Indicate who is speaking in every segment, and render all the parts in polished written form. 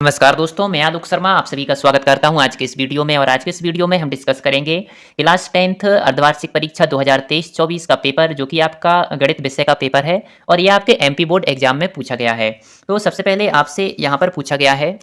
Speaker 1: नमस्कार दोस्तों, मैं आलोक शर्मा आप सभी का स्वागत करता हूं आज के इस वीडियो में। और आज के इस वीडियो में हम डिस्कस करेंगे क्लास 10th अर्धवार्षिक परीक्षा 2023-24 का पेपर, जो कि आपका गणित विषय का पेपर है और ये आपके एमपी बोर्ड एग्जाम में पूछा गया है। तो सबसे पहले आपसे यहाँ पर पूछा गया है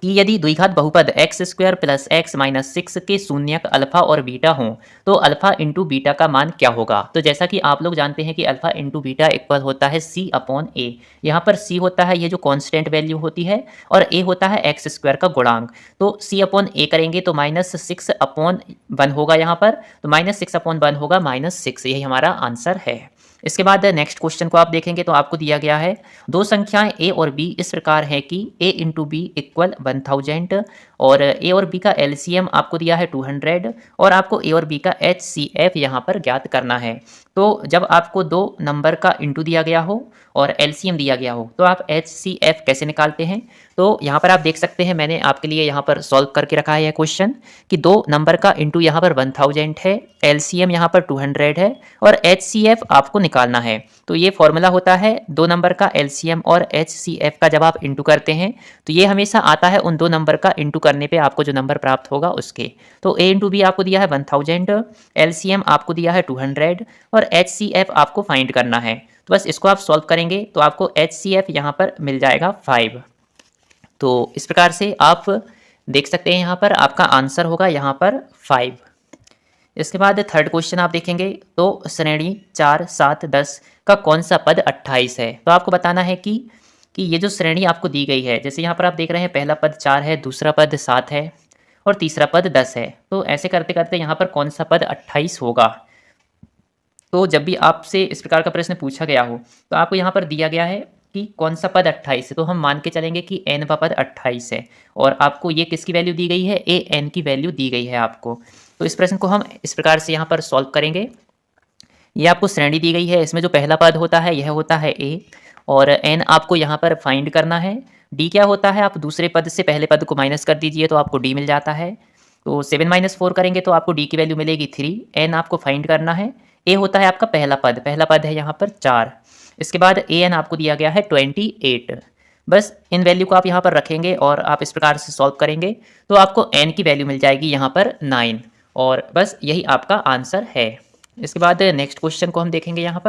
Speaker 1: कि यदि द्विघात बहुपद x square plus x minus 6 के शून्यक अल्फा और बीटा हों तो अल्फा इंटू बीटा का मान क्या होगा। तो जैसा कि आप लोग जानते हैं कि अल्फा इंटू बीटा इक्वल होता है c अपॉन ए। यहाँ पर c होता है ये जो कांस्टेंट वैल्यू होती है और a होता है एक्स स्क्वायर का गुणांक। तो c अपॉन ए करेंगे तो -6 अपॉन 1 होगा। यहाँ पर तो -6 अपॉन 1 होगा -6, यही हमारा आंसर है। इसके बाद नेक्स्ट क्वेश्चन को आप देखेंगे तो आपको दिया गया है दो संख्याएं a और b इस प्रकार है कि a इंटू बी इक्वल 1000 और a और b का एलसीएम आपको दिया है 200 और आपको a और b का HCF यहाँ पर ज्ञात करना है। तो जब आपको दो नंबर का इंटू दिया गया हो और एलसीएम दिया गया हो तो आप HCF कैसे निकालते हैं। तो यहाँ पर आप देख सकते हैं मैंने आपके लिए यहाँ पर सॉल्व करके रखा है यह क्वेश्चन कि दो नंबर का इंटू यहाँ पर 1000 है, एलसीएम यहाँ पर 200 है और HCF आपको निकालना है। तो ये फॉर्मूला होता है दो नंबर का एलसीएम और HCF का जब आप इंटू करते हैं तो ये हमेशा आता है उन दो नंबर का इंटू करने पे आपको जो नंबर प्राप्त होगा उसके। तो a इंटू बी आपको दिया है 1000, एलसीएम आपको दिया है 200 और HCF आपको फाइंड करना है। तो बस इसको आप सॉल्व करेंगे तो आपको HCF यहाँ पर मिल जाएगा 5। तो इस प्रकार से आप देख सकते हैं यहाँ पर आपका आंसर होगा यहाँ पर 5। इसके बाद थर्ड क्वेश्चन आप देखेंगे तो श्रेणी 4, 7, 10 का कौन सा पद 28 है। तो आपको बताना है कि ये जो श्रेणी आपको दी गई है, जैसे यहाँ पर आप देख रहे हैं पहला पद 4 है, दूसरा पद 7 है और तीसरा पद 10 है। तो ऐसे करते करते यहाँ पर कौन सा पद 28 होगा। तो जब भी आपसे इस प्रकार का प्रश्न पूछा गया हो तो आपको यहाँ पर दिया गया है कि कौन सा पद 28 है, तो हम मान के चलेंगे कि n का पद 28 है और आपको ये किसकी वैल्यू दी गई है, an की वैल्यू दी गई है आपको। तो इस प्रश्न को हम इस प्रकार से यहाँ पर सॉल्व करेंगे। ये आपको श्रेणी दी गई है, इसमें जो पहला पद होता है यह होता है a और n आपको यहाँ पर फाइंड करना है। d क्या होता है, आप दूसरे पद से पहले पद को माइनस कर दीजिए तो आपको d मिल जाता है। तो 7 - 4 करेंगे तो आपको d की वैल्यू मिलेगी 3। n आपको फाइंड करना है। a होता है आपका पहला पद है यहाँ पर 4। इसके बाद an आपको दिया गया है 28। बस इन वैल्यू को आप यहाँ पर रखेंगे और आप इस प्रकार से सॉल्व करेंगे तो आपको n की वैल्यू मिल जाएगी यहाँ पर 9 और बस यही आपका आंसर है। इसके बाद नेक्स्ट क्वेश्चन को हम देखेंगे। यहाँ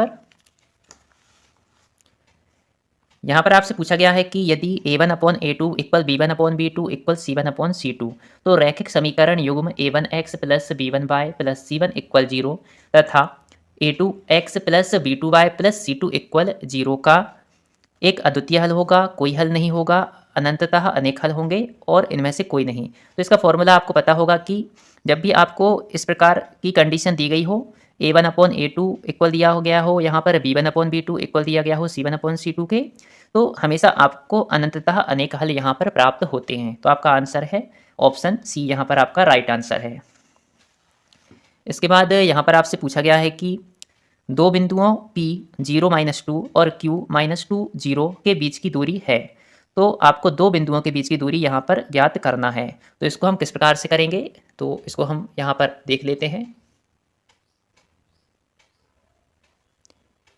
Speaker 1: पर आपसे पूछा गया है कि यदि a1/a2 equal b1/b2 equal c1/c2 तो रैखिक समीकरण युग्म a1x plus b1y plus c1 equal 0 तथा a2x plus b2y plus c2 equal 0 का एक अद्वितीय हल होगा, कोई हल नहीं होगा, अनंततः अनेक हल होंगे और इनमें से कोई नहीं। तो इसका फॉर्मूला आपको पता होगा कि जब भी आपको इस प्रकार की कंडीशन दी गई हो, a1/a2 इक्वल दिया हो गया हो, यहाँ पर b1/b2 इक्वल दिया गया हो c1/c2 के, तो हमेशा आपको अनंततः अनेक हल यहाँ पर प्राप्त होते हैं। तो आपका आंसर है ऑप्शन सी, यहाँ पर आपका राइट आंसर है। इसके बाद यहाँ पर आपसे पूछा गया है कि दो बिंदुओं P 0-2 और Q -2 0 के बीच की दूरी है। तो आपको दो बिंदुओं के बीच की दूरी यहाँ पर ज्ञात करना है। तो इसको हम किस प्रकार से करेंगे, तो इसको हम यहाँ पर देख लेते हैं।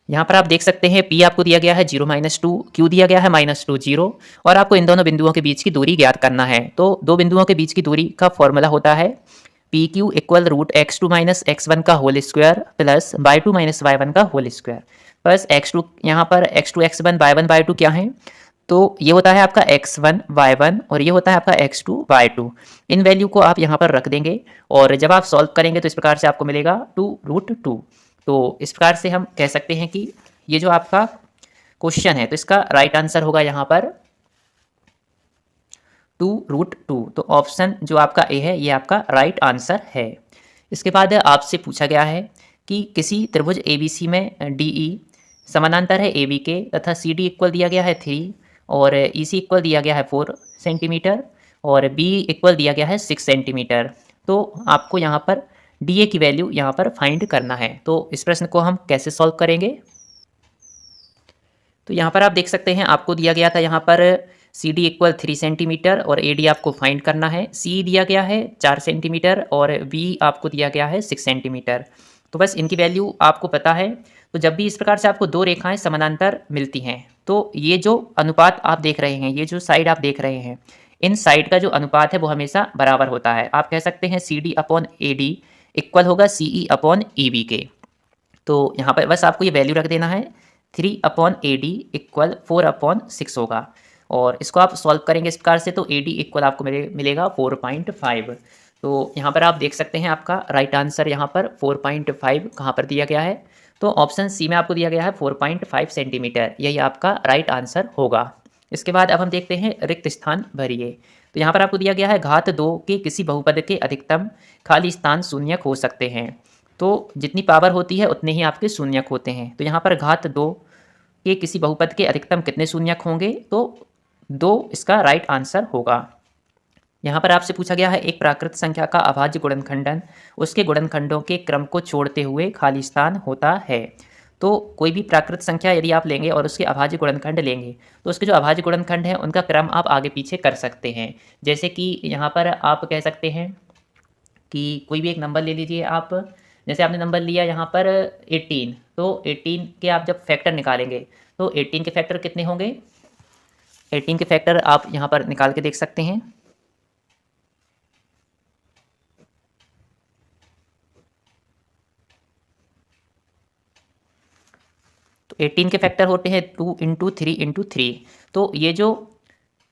Speaker 1: यहाँ पर आप देख सकते हैं P आपको दिया गया है 0-2, Q दिया गया है -2 0 और आपको इन दोनों बिंदुओं के बीच की दूरी ज्ञात करना है। तो दो बिंदुओं के बीच की दूरी का फॉर्मूला होता है PQ इक्वल √x2 - x1 का whole square plus y2 - y1 का होल स्क्वायर। बस x2 यहाँ पर x2 x1 y1 y2 क्या है, तो ये होता है आपका x1 y1 और ये होता है आपका x2 y2। इन वैल्यू को आप यहाँ पर रख देंगे और जब आप सॉल्व करेंगे तो इस प्रकार से आपको मिलेगा 2√2। तो इस प्रकार से हम कह सकते हैं कि ये जो आपका क्वेश्चन है तो इसका राइट आंसर होगा यहाँ पर 2√2। तो ऑप्शन जो आपका ए है ये आपका राइट आंसर है। इसके बाद आपसे पूछा गया है कि किसी त्रिभुज ABC में DE समानांतर है AB के तथा CD इक्वल दिया गया है 3 और EC इक्वल दिया गया है 4 सेंटीमीटर और B इक्वल दिया गया है 6 सेंटीमीटर। तो आपको यहाँ पर DA की वैल्यू यहाँ पर फाइंड करना है। तो इस प्रश्न को हम कैसे सॉल्व करेंगे, तो यहाँ पर आप देख सकते हैं आपको दिया गया था यहाँ पर CD इक्वल 3 सेंटीमीटर और AD आपको फाइंड करना है। C दिया गया है 4 सेंटीमीटर और B आपको दिया गया है 6 सेंटीमीटर। तो बस इनकी वैल्यू आपको पता है तो जब भी इस प्रकार से आपको 2 रेखाएँ समानांतर मिलती हैं, तो ये जो अनुपात आप देख रहे हैं, ये जो साइड आप देख रहे हैं, इन साइड का जो अनुपात है वो हमेशा बराबर होता है। आप कह सकते हैं CD/AD इक्वल होगा CE/EB के। तो यहाँ पर बस आपको ये वैल्यू रख देना है, 3/AD इक्वल 4/6 होगा और इसको आप सॉल्व करेंगे इस प्रकार से तो AD इक्वल आपको मिलेगा 4.5। तो यहाँ पर आप देख सकते हैं आपका राइट आंसर यहाँ पर 4.5 कहाँ पर दिया गया है, तो ऑप्शन सी में आपको दिया गया है 4.5 सेंटीमीटर, यही आपका राइट आंसर होगा। इसके बाद अब हम देखते हैं रिक्त स्थान भरिए। तो यहाँ पर आपको दिया गया है घात 2 के किसी बहुपद के अधिकतम खाली स्थान शून्यक हो सकते हैं। तो जितनी पावर होती है उतने ही आपके शून्यक होते हैं। तो यहाँ पर घात 2 के किसी बहुपद के अधिकतम कितने शून्यक होंगे, तो 2 इसका राइट आंसर होगा। यहाँ पर आपसे पूछा गया है एक प्राकृत संख्या का अभाज्य गुणनखंडन उसके गुणनखंडों के क्रम को छोड़ते हुए खाली स्थान होता है। तो कोई भी प्राकृत संख्या यदि आप लेंगे और उसके अभाज्य गुणनखंड लेंगे तो उसके जो अभाज्य गुणनखंड हैं उनका क्रम आप आगे पीछे कर सकते हैं। जैसे कि यहाँ पर आप कह सकते हैं कि कोई भी एक नंबर ले लीजिए आप, जैसे आपने नंबर लिया यहाँ पर 18, तो 18 के आप जब फैक्टर निकालेंगे तो 18 के फैक्टर कितने होंगे, 18 के फैक्टर आप यहाँ पर निकाल के देख सकते हैं। तो 18 के फैक्टर होते हैं 2 इंटू 3 इंटू 3। तो ये जो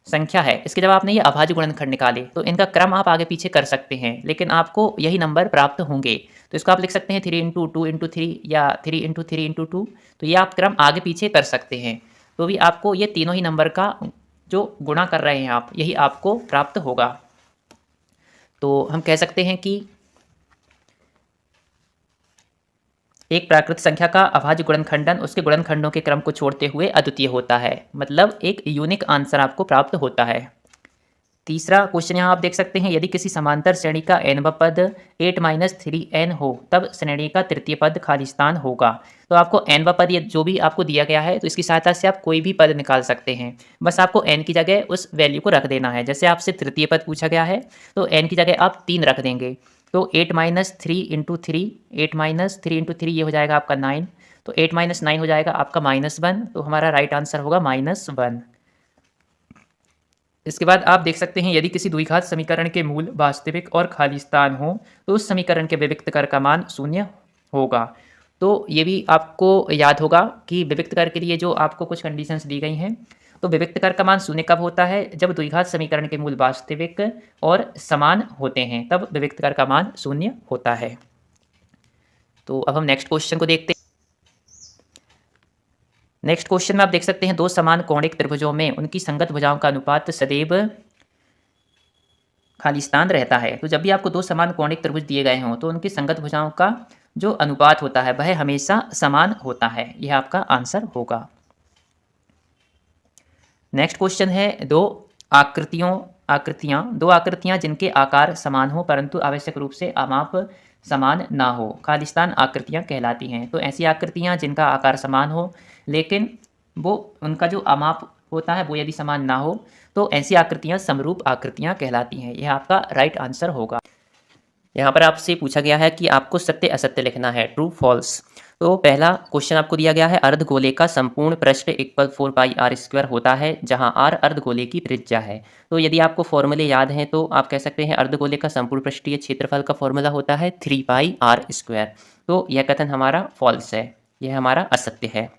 Speaker 1: संख्या है इसके जब आपने ये अभाज्य गुणनखंड निकाले तो इनका क्रम आप आगे पीछे कर सकते हैं, लेकिन आपको यही नंबर प्राप्त होंगे। तो इसको आप लिख सकते हैं 3 इंटू 2 इंटू 3 या 3 इंटू 3 इंटू 2। तो ये आप क्रम आगे पीछे कर सकते हैं, तो भी आपको ये तीनों ही नंबर का जो गुणा कर रहे हैं आप, यही आपको प्राप्त होगा। तो हम कह सकते हैं कि एक प्राकृत संख्या का अभाज्य गुणनखंडन उसके गुणनखंडों के क्रम को छोड़ते हुए अद्वितीय होता है, मतलब एक यूनिक आंसर आपको प्राप्त होता है। तीसरा क्वेश्चन यहाँ आप देख सकते हैं यदि किसी समांतर श्रेणी का nवां पद 8-3n हो तब श्रेणी का तृतीय पद खाली स्थान होगा। तो आपको nवां पद जो भी आपको दिया गया है तो इसकी सहायता से आप कोई भी पद निकाल सकते हैं। बस आपको n की जगह उस वैल्यू को रख देना है। जैसे आपसे तृतीय पद पूछा गया है तो n की जगह आप 3 रख देंगे, तो 8-3 इंटू 3, 8-3 इंटू 3 ये हो जाएगा आपका 9, तो 8-9 हो जाएगा आपका -1, तो हमारा राइट आंसर होगा -1। इसके बाद आप देख सकते हैं यदि किसी द्विघात समीकरण के मूल वास्तविक और खाली स्थान हो तो उस समीकरण के विविक्त कर का मान 0 होगा। तो ये भी आपको याद होगा कि विविक्त कर के लिए जो आपको कुछ कंडीशंस दी गई हैं, तो विविक्त कर का मान 0 कब होता है, जब द्विघात समीकरण के मूल वास्तविक और समान होते हैं, तब विविक्त कर का मान 0 होता है। तो अब हम नेक्स्ट क्वेश्चन को देखते हैं। नेक्स्ट क्वेश्चन में आप देख सकते हैं दो समान कोणिक त्रिभुजों में उनकी संगत भुजाओं का अनुपात सदैव खाली स्थान रहता है। तो जब भी आपको दो समान कोणिक त्रिभुज दिए गए हों तो उनकी संगत भुजाओं का जो अनुपात होता है वह हमेशा समान होता है, यह आपका आंसर होगा। नेक्स्ट क्वेश्चन है दो आकृतियां जिनके आकार समान हो परंतु आवश्यक रूप से आमाप समान ना हो खाली स्थान आकृतियां कहलाती हैं। तो ऐसी आकृतियां जिनका आकार समान हो लेकिन वो उनका जो आमाप होता है वो यदि समान ना हो तो ऐसी आकृतियां समरूप आकृतियां कहलाती हैं, यह आपका राइट आंसर होगा। यहाँ पर आपसे पूछा गया है कि आपको सत्य असत्य लिखना है, ट्रू फॉल्स। तो पहला क्वेश्चन आपको दिया गया है अर्धगोले का संपूर्ण पृष्ठ इक्वल 4πr² होता है जहाँ r अर्धगोले की त्रिज्या है। तो यदि आपको फॉर्मूले याद हैं तो आप कह सकते हैं अर्धगोले का संपूर्ण पृष्ठीय क्षेत्रफल का फॉर्मूला होता है 3πr²। तो यह कथन हमारा फॉल्स है, यह हमारा असत्य है।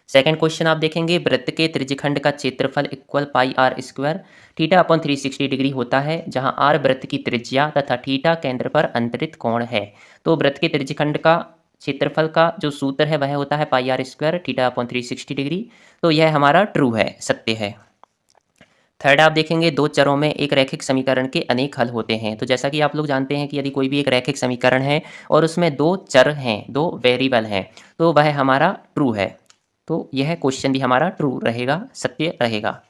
Speaker 1: सेकंड क्वेश्चन आप देखेंगे वृत्त के त्रिज्यखंड का क्षेत्रफल इक्वल πr² θ/360 डिग्री होता है जहां r वृत्त की त्रिज्या तथा θ केंद्र पर अंतरित कोण है। तो वृत्त के त्रिज्यखंड का क्षेत्रफल का जो सूत्र है वह होता है πr² θ/360 डिग्री। तो यह हमारा ट्रू है, सत्य है। थर्ड आप देखेंगे दो चरों में एक रैखिक समीकरण के अनेक हल होते हैं। तो जैसा कि आप लोग जानते हैं कि यदि कोई भी एक रैखिक समीकरण है और उसमें दो चर हैं, दो वेरिएबल हैं, तो वह हमारा ट्रू है। तो यह क्वेश्चन भी हमारा ट्रू रहेगा, सत्य रहेगा।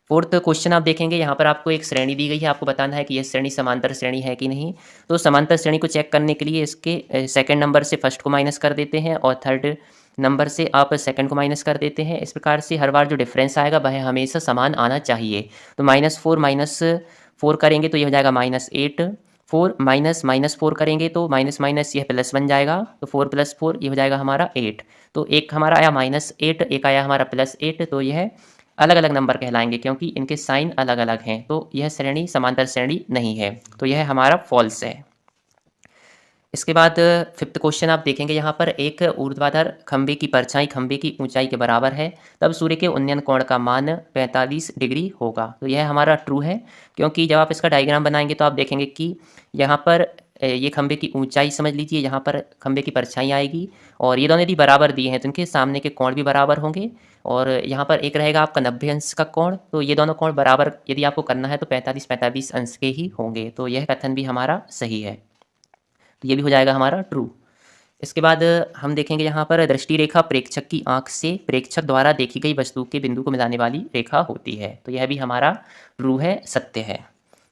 Speaker 1: फोर्थ क्वेश्चन आप देखेंगे यहाँ पर आपको एक श्रेणी दी गई है, आपको बताना है कि यह श्रेणी समांतर श्रेणी है कि नहीं। तो समांतर श्रेणी को चेक करने के लिए इसके सेकंड नंबर से फर्स्ट को माइनस कर देते हैं और थर्ड नंबर से आप सेकंड को माइनस कर देते हैं। इस प्रकार से हर बार जो डिफरेंस आएगा वह हमेशा समान आना चाहिए। तो -4 करेंगे तो ये हो जाएगा -8, 4 माइनस माइनस 4 करेंगे तो माइनस माइनस यह प्लस बन जाएगा, तो 4 + 4 ये हो जाएगा हमारा 8। तो एक हमारा आया -8, एक आया हमारा +8, तो यह अलग-अलग नंबर कहलाएँगे क्योंकि इनके साइन अलग-अलग हैं, तो यह श्रेणी समांतर श्रेणी नहीं है, तो यह हमारा फ़ॉल्स है। इसके बाद 5th क्वेश्चन आप देखेंगे यहाँ पर, एक ऊर्ध्वाधर खंभे की परछाई खंभे की ऊंचाई के बराबर है, तब सूर्य के उन्नयन कोण का मान 45 डिग्री होगा। तो यह हमारा ट्रू है, क्योंकि जब आप इसका डायग्राम बनाएंगे तो आप देखेंगे कि यहाँ पर ये खंभे की ऊंचाई समझ लीजिए, यहाँ पर खंभे की परछाई आएगी और ये दोनों यदि बराबर दिए हैं तो इनके सामने के कोण भी बराबर होंगे, और यहाँ पर एक रहेगा आपका 90 अंश का कोण, तो ये दोनों कोण बराबर यदि आपको करना है तो 45-45 अंश के ही होंगे, तो यह कथन भी हमारा सही है। तो ये भी हो जाएगा हमारा ट्रू। इसके बाद हम देखेंगे यहाँ पर, दृष्टि रेखा प्रेक्षक की आंख से प्रेक्षक द्वारा देखी गई वस्तु के बिंदु को मिलाने वाली रेखा होती है, तो यह भी हमारा ट्रू है, सत्य है।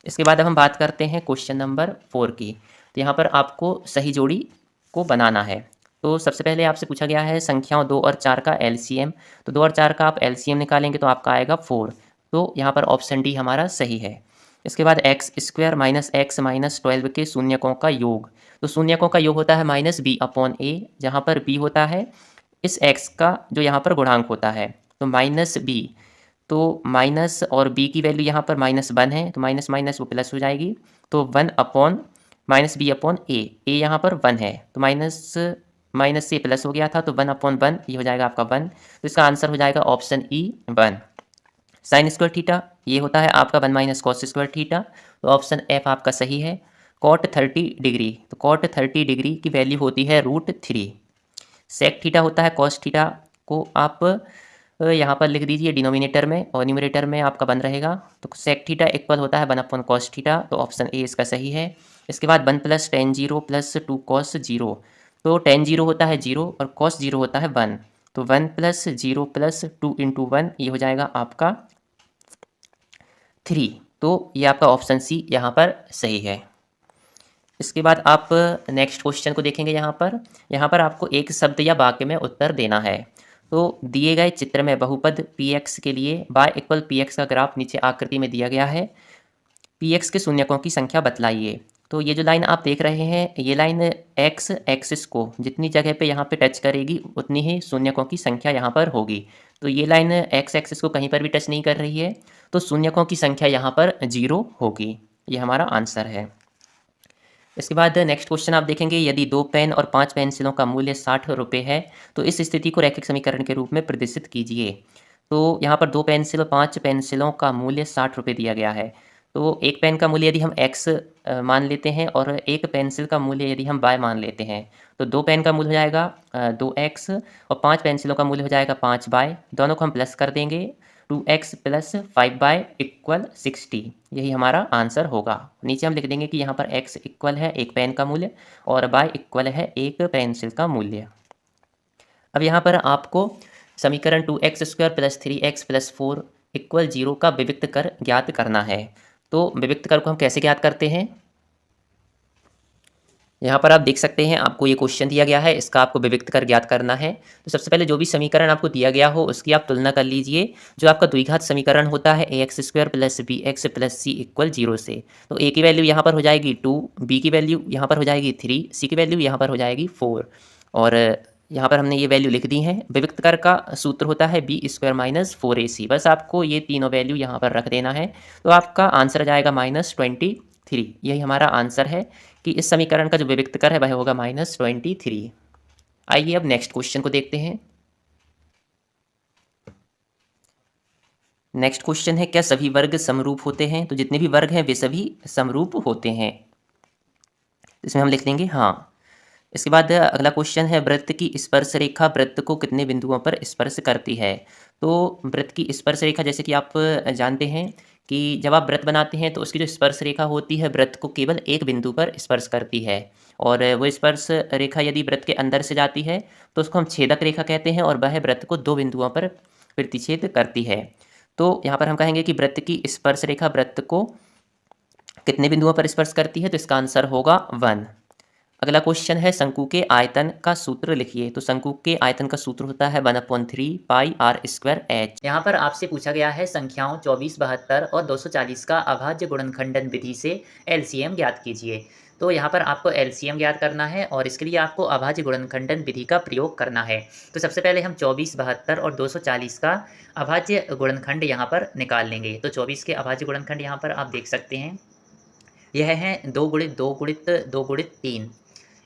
Speaker 1: इसके बाद अब हम बात करते हैं क्वेश्चन नंबर 4 की। तो यहाँ पर आपको सही जोड़ी को बनाना है। तो सबसे पहले आपसे पूछा गया है संख्याओं 2 और 4 का एलसीएम। तो 2 और 4 का आप एलसीएम निकालेंगे तो आपका आएगा 4। तो यहाँ पर ऑप्शन डी हमारा सही है। इसके बाद x² - x - 12 के शून्यकों का योग। तो शून्यकों का योग होता है -b/a, जहाँ पर b होता है इस x का जो यहाँ पर गुणांक होता है, तो -b। तो माइनस और b की वैल्यू यहाँ पर -1 है, तो माइनस माइनस वो प्लस हो जाएगी, तो 1/-b/a, a यहाँ पर 1 है, तो माइनस माइनस से प्लस हो गया था, तो 1/1 ये हो जाएगा आपका 1। तो इसका आंसर हो जाएगा option E 1। Sine square theta ये होता है आपका 1 - cos स्क्वायर थीटा, तो ऑप्शन एफ आपका सही है। कॉट 30 डिग्री, तो कॉट 30 डिग्री की वैल्यू होती है √3। सेक थीटा होता है कॉस थीटा को आप यहाँ पर लिख दीजिए डिनोमिनेटर में, और न्यूमरेटर में आपका 1 रहेगा, तो सेक थीटा इक्वल होता है 1/cos थीटा, तो ऑप्शन ए इसका सही है। इसके बाद 1 + tan 0 + 2 cos 0, तो tan 0 होता है 0 और cos 0 होता है 1, तो 1 + 0 + 2 × 1 ये हो जाएगा आपका 3, तो ये आपका ऑप्शन सी यहाँ पर सही है। इसके बाद आप नेक्स्ट क्वेश्चन को देखेंगे। यहाँ पर आपको एक शब्द या वाक्य में उत्तर देना है। तो दिए गए चित्र में बहुपद px के लिए y = px का ग्राफ नीचे आकृति में दिया गया है। px के शून्यकों की संख्या बतलाइए। तो ये जो लाइन आप देख रहे हैं, ये लाइन x एक्सिस को जितनी जगह पे यहाँ पे टच करेगी उतनी ही शून्यकों की संख्या यहाँ पर होगी। तो ये लाइन x एक्सिस को कहीं पर भी टच नहीं कर रही है, तो शून्यकों की संख्या यहाँ पर 0 होगी। ये हमारा आंसर है। इसके बाद नेक्स्ट क्वेश्चन आप देखेंगे, यदि 2 पेन और 5 पेंसिलों का मूल्य 60 रुपये है तो इस स्थिति को रैखिक समीकरण के रूप में प्रदर्शित कीजिए। तो यहाँ पर 2 पेंसिल और 5 पेंसिलों का मूल्य 60 रुपये दिया गया है। तो एक पेन का मूल्य यदि हम x मान लेते हैं और एक पेंसिल का मूल्य यदि हम y मान लेते हैं, तो 2 पेन का मूल्य हो जाएगा 2x और 5 पेंसिलों का मूल्य हो जाएगा 5y। दोनों को हम प्लस कर देंगे, 2x + 5y = 60। यही हमारा आंसर होगा। नीचे हम लिख देंगे कि यहाँ पर x इक्वल है एक पेन का मूल्य और y इक्वल है एक पेंसिल का मूल्य। अब यहाँ पर आपको समीकरण 2x² + 3x + 4 = 0 का विविक्त कर ज्ञात करना है। तो विविक्त कर को हम कैसे ज्ञात करते हैं, यहाँ पर आप देख सकते हैं आपको ये क्वेश्चन दिया गया है, इसका आपको विविक्त कर ज्ञात करना है। तो सबसे पहले जो भी समीकरण आपको दिया गया हो उसकी आप तुलना कर लीजिए। जो आपका द्विघात समीकरण होता है ax² + bx + c = 0 से, तो a की वैल्यू यहाँ पर हो जाएगी 2, b की वैल्यू यहाँ पर हो जाएगी 3, c की वैल्यू यहाँ पर हो जाएगी 4, और यहाँ पर हमने ये वैल्यू लिख दी हैं। विविक्त कर का सूत्र होता है b² - 4ac। बस आपको ये तीनों वैल्यू यहाँ पर रख देना है, तो आपका आंसर आ जाएगा -23। यही हमारा आंसर है कि इस समीकरण का जो विविक्त कर है वह होगा -23। आइए अब नेक्स्ट क्वेश्चन को देखते हैं। नेक्स्ट क्वेश्चन है, क्या सभी वर्ग समरूप होते हैं? तो जितने भी वर्ग हैं वे सभी समरूप होते हैं, इसमें हम लिख लेंगे हाँ। इसके बाद अगला क्वेश्चन है, वृत्त की स्पर्श रेखा वृत्त को कितने बिंदुओं पर स्पर्श करती है? तो वृत्त की स्पर्श रेखा जैसे कि आप जानते हैं कि जब आप वृत्त बनाते हैं तो उसकी जो स्पर्श रेखा होती है वृत्त को केवल एक बिंदु पर स्पर्श करती है, और वो स्पर्श रेखा यदि वृत्त के अंदर से जाती है तो उसको हम छेदक रेखा कहते हैं, और वह वृत्त को 2 बिंदुओं पर प्रतिच्छेद करती है। तो यहाँ पर हम कहेंगे कि वृत्त की स्पर्श रेखा वृत्त को कितने बिंदुओं पर स्पर्श करती है, तो इसका आंसर होगा 1। अगला क्वेश्चन है शंकु के आयतन का सूत्र लिखिए। तो शंकु के आयतन का सूत्र होता है 1/3 पाई आर स्क्वायर एच। यहाँ पर आपसे पूछा गया है संख्याओं 24, 72 और 240 का अभाज्य गुणनखंडन विधि से एलसीएम ज्ञात कीजिए। तो यहाँ पर आपको एलसीएम ज्ञात करना है और इसके लिए आपको अभाज्य गुणनखंडन विधि का प्रयोग करना है। तो सबसे पहले हम 24, 72 और 240 का अभाज्य गुणनखंड यहाँ पर निकाल लेंगे। तो 24 के अभाज्य गुणनखंड यहाँ पर आप देख सकते हैं, यह है 2 गुणित 2 गुणित 2 गुणित 3।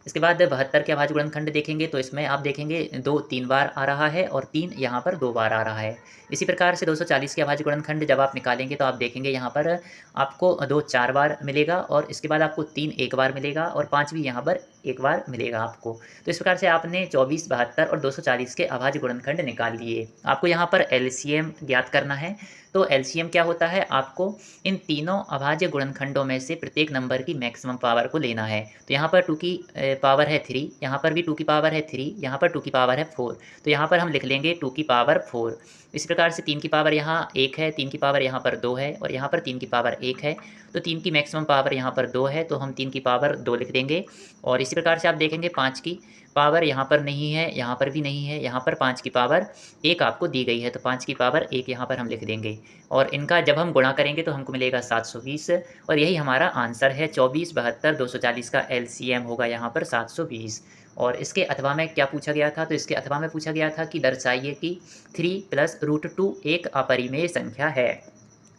Speaker 1: इसके बाद 72 के अभाज्य गुणनखंड देखेंगे तो इसमें आप देखेंगे 2 3 बार आ रहा है और 3 यहाँ पर 2 बार आ रहा है। इसी प्रकार से 240 के अभाज्य गुणनखंड जब आप निकालेंगे तो आप देखेंगे यहाँ पर आपको 2 4 बार मिलेगा और इसके बाद आपको 3 1 बार मिलेगा और 5 भी यहाँ पर 1 बार मिलेगा आपको। तो इस प्रकार से आपने 24, 72 और 240 के अभाज्य गुणनखंड निकाल लिए। आपको यहाँ पर एलसीएम ज्ञात करना है। तो एलसीएम क्या होता है, आपको इन तीनों अभाज्य गुणनखंडों में से प्रत्येक नंबर की मैक्सिमम पावर को लेना है। तो यहाँ पर 2 की पावर है 3, यहाँ पर भी 2 की पावर है 3, यहाँ पर 2 की पावर है 4। तो यहाँ पर हम लिख लेंगे 2 की पावर 4। इसी प्रकार से 3 की पावर यहाँ 1 है, 3 की पावर यहाँ पर 2 है और यहाँ पर 3 की पावर 1 है। तो 3 की मैक्सिमम पावर यहाँ पर 2 है, तो हम 3 की पावर 2 लिख देंगे। और इसी प्रकार से आप देखेंगे 5 की पावर यहाँ पर नहीं है, यहाँ पर भी नहीं है, यहाँ पर 5 की पावर 1 आपको दी गई है, तो 5 की पावर 1 यहाँ पर हम लिख देंगे। और इनका जब हम गुणा करेंगे तो हमको मिलेगा 720 और यही हमारा आंसर है। 24, 72, 240 का एलसीएम होगा यहाँ पर 720। और इसके अथवा में क्या पूछा गया था, तो इसके अथवा में पूछा गया था कि दर्शाइए कि 3 + √2 एक अपरिमेय संख्या है।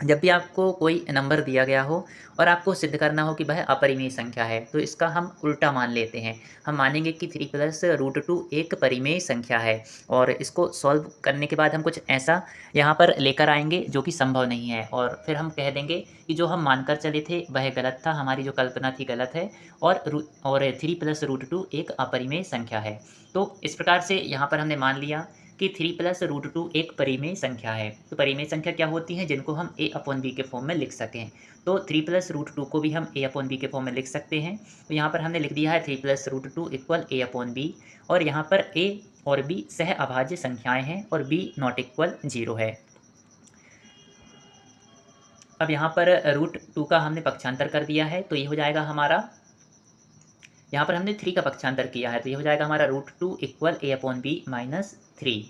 Speaker 1: जब भी आपको कोई नंबर दिया गया हो और आपको सिद्ध करना हो कि वह अपरिमेय संख्या है, तो इसका हम उल्टा मान लेते हैं। हम मानेंगे कि 3 + √2 एक परिमेय संख्या है और इसको सॉल्व करने के बाद हम कुछ ऐसा यहाँ पर लेकर आएंगे जो कि संभव नहीं है और फिर हम कह देंगे कि जो हम मानकर चले थे वह गलत था, हमारी जो कल्पना थी गलत है और 3 + √2 एक अपरिमेय संख्या है। तो इस प्रकार से यहाँ पर हमने मान लिया कि 3 + √2 एक परिमेय संख्या है। तो परिमेय संख्या क्या होती है, जिनको हम a/b के फॉर्म में लिख सकें। तो 3 + √2 को भी हम a/b के फॉर्म में लिख सकते हैं। तो यहाँ पर हमने लिख दिया है 3 + √2 = a/b और यहाँ पर a और b सह अभाज्य संख्याएं हैं और b ≠ 0 है। अब यहाँ पर √2 का हमने पक्षांतर कर दिया है, तो ये हो जाएगा हमारा, यहाँ पर हमने 3 का पक्षांतर किया है, तो ये हो जाएगा हमारा √2 = a/b - 3।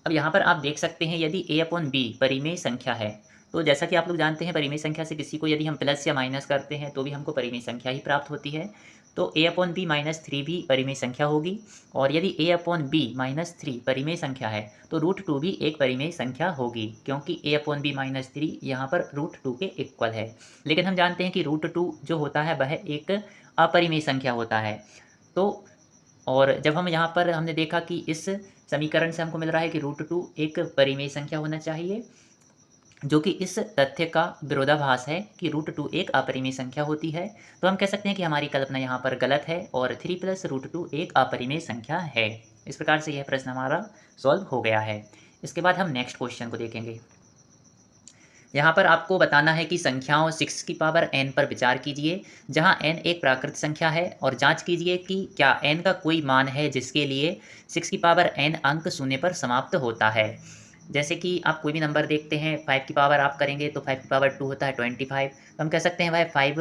Speaker 1: अब यहाँ पर आप देख सकते हैं यदि a/b परिमेय संख्या है, तो जैसा कि आप लोग जानते हैं परिमेय संख्या से किसी को यदि हम प्लस या माइनस करते हैं तो भी हमको परिमेय संख्या ही प्राप्त होती है। तो a/b - 3 भी परिमेय संख्या होगी और यदि a/b - 3 परिमेय संख्या है तो √2 भी एक परिमेय संख्या होगी, क्योंकि a/b - 3 यहाँ पर √2 के इक्वल है। लेकिन हम जानते हैं कि √2 जो होता है वह एक अपरिमेय संख्या होता है। तो और जब हम यहाँ पर हमने देखा कि इस समीकरण से हमको मिल रहा है कि √2 एक परिमेय संख्या होना चाहिए, जो कि इस तथ्य का विरोधाभास है कि √2 एक अपरिमेय संख्या होती है। तो हम कह सकते हैं कि हमारी कल्पना यहाँ पर गलत है और 3 + √2 एक अपरिमेय संख्या है। इस प्रकार से यह प्रश्न हमारा सॉल्व हो गया है। इसके बाद हम नेक्स्ट क्वेश्चन को देखेंगे। यहाँ पर आपको बताना है कि संख्याओं 6 की पावर n पर विचार कीजिए, जहाँ n एक प्राकृत संख्या है और जांच कीजिए कि क्या n का कोई मान है जिसके लिए 6 की पावर n अंक शून्य पर समाप्त होता है। जैसे कि आप कोई भी नंबर देखते हैं, 5 की पावर आप करेंगे तो 5 की पावर 2 होता है 25, तो हम कह सकते हैं वह 5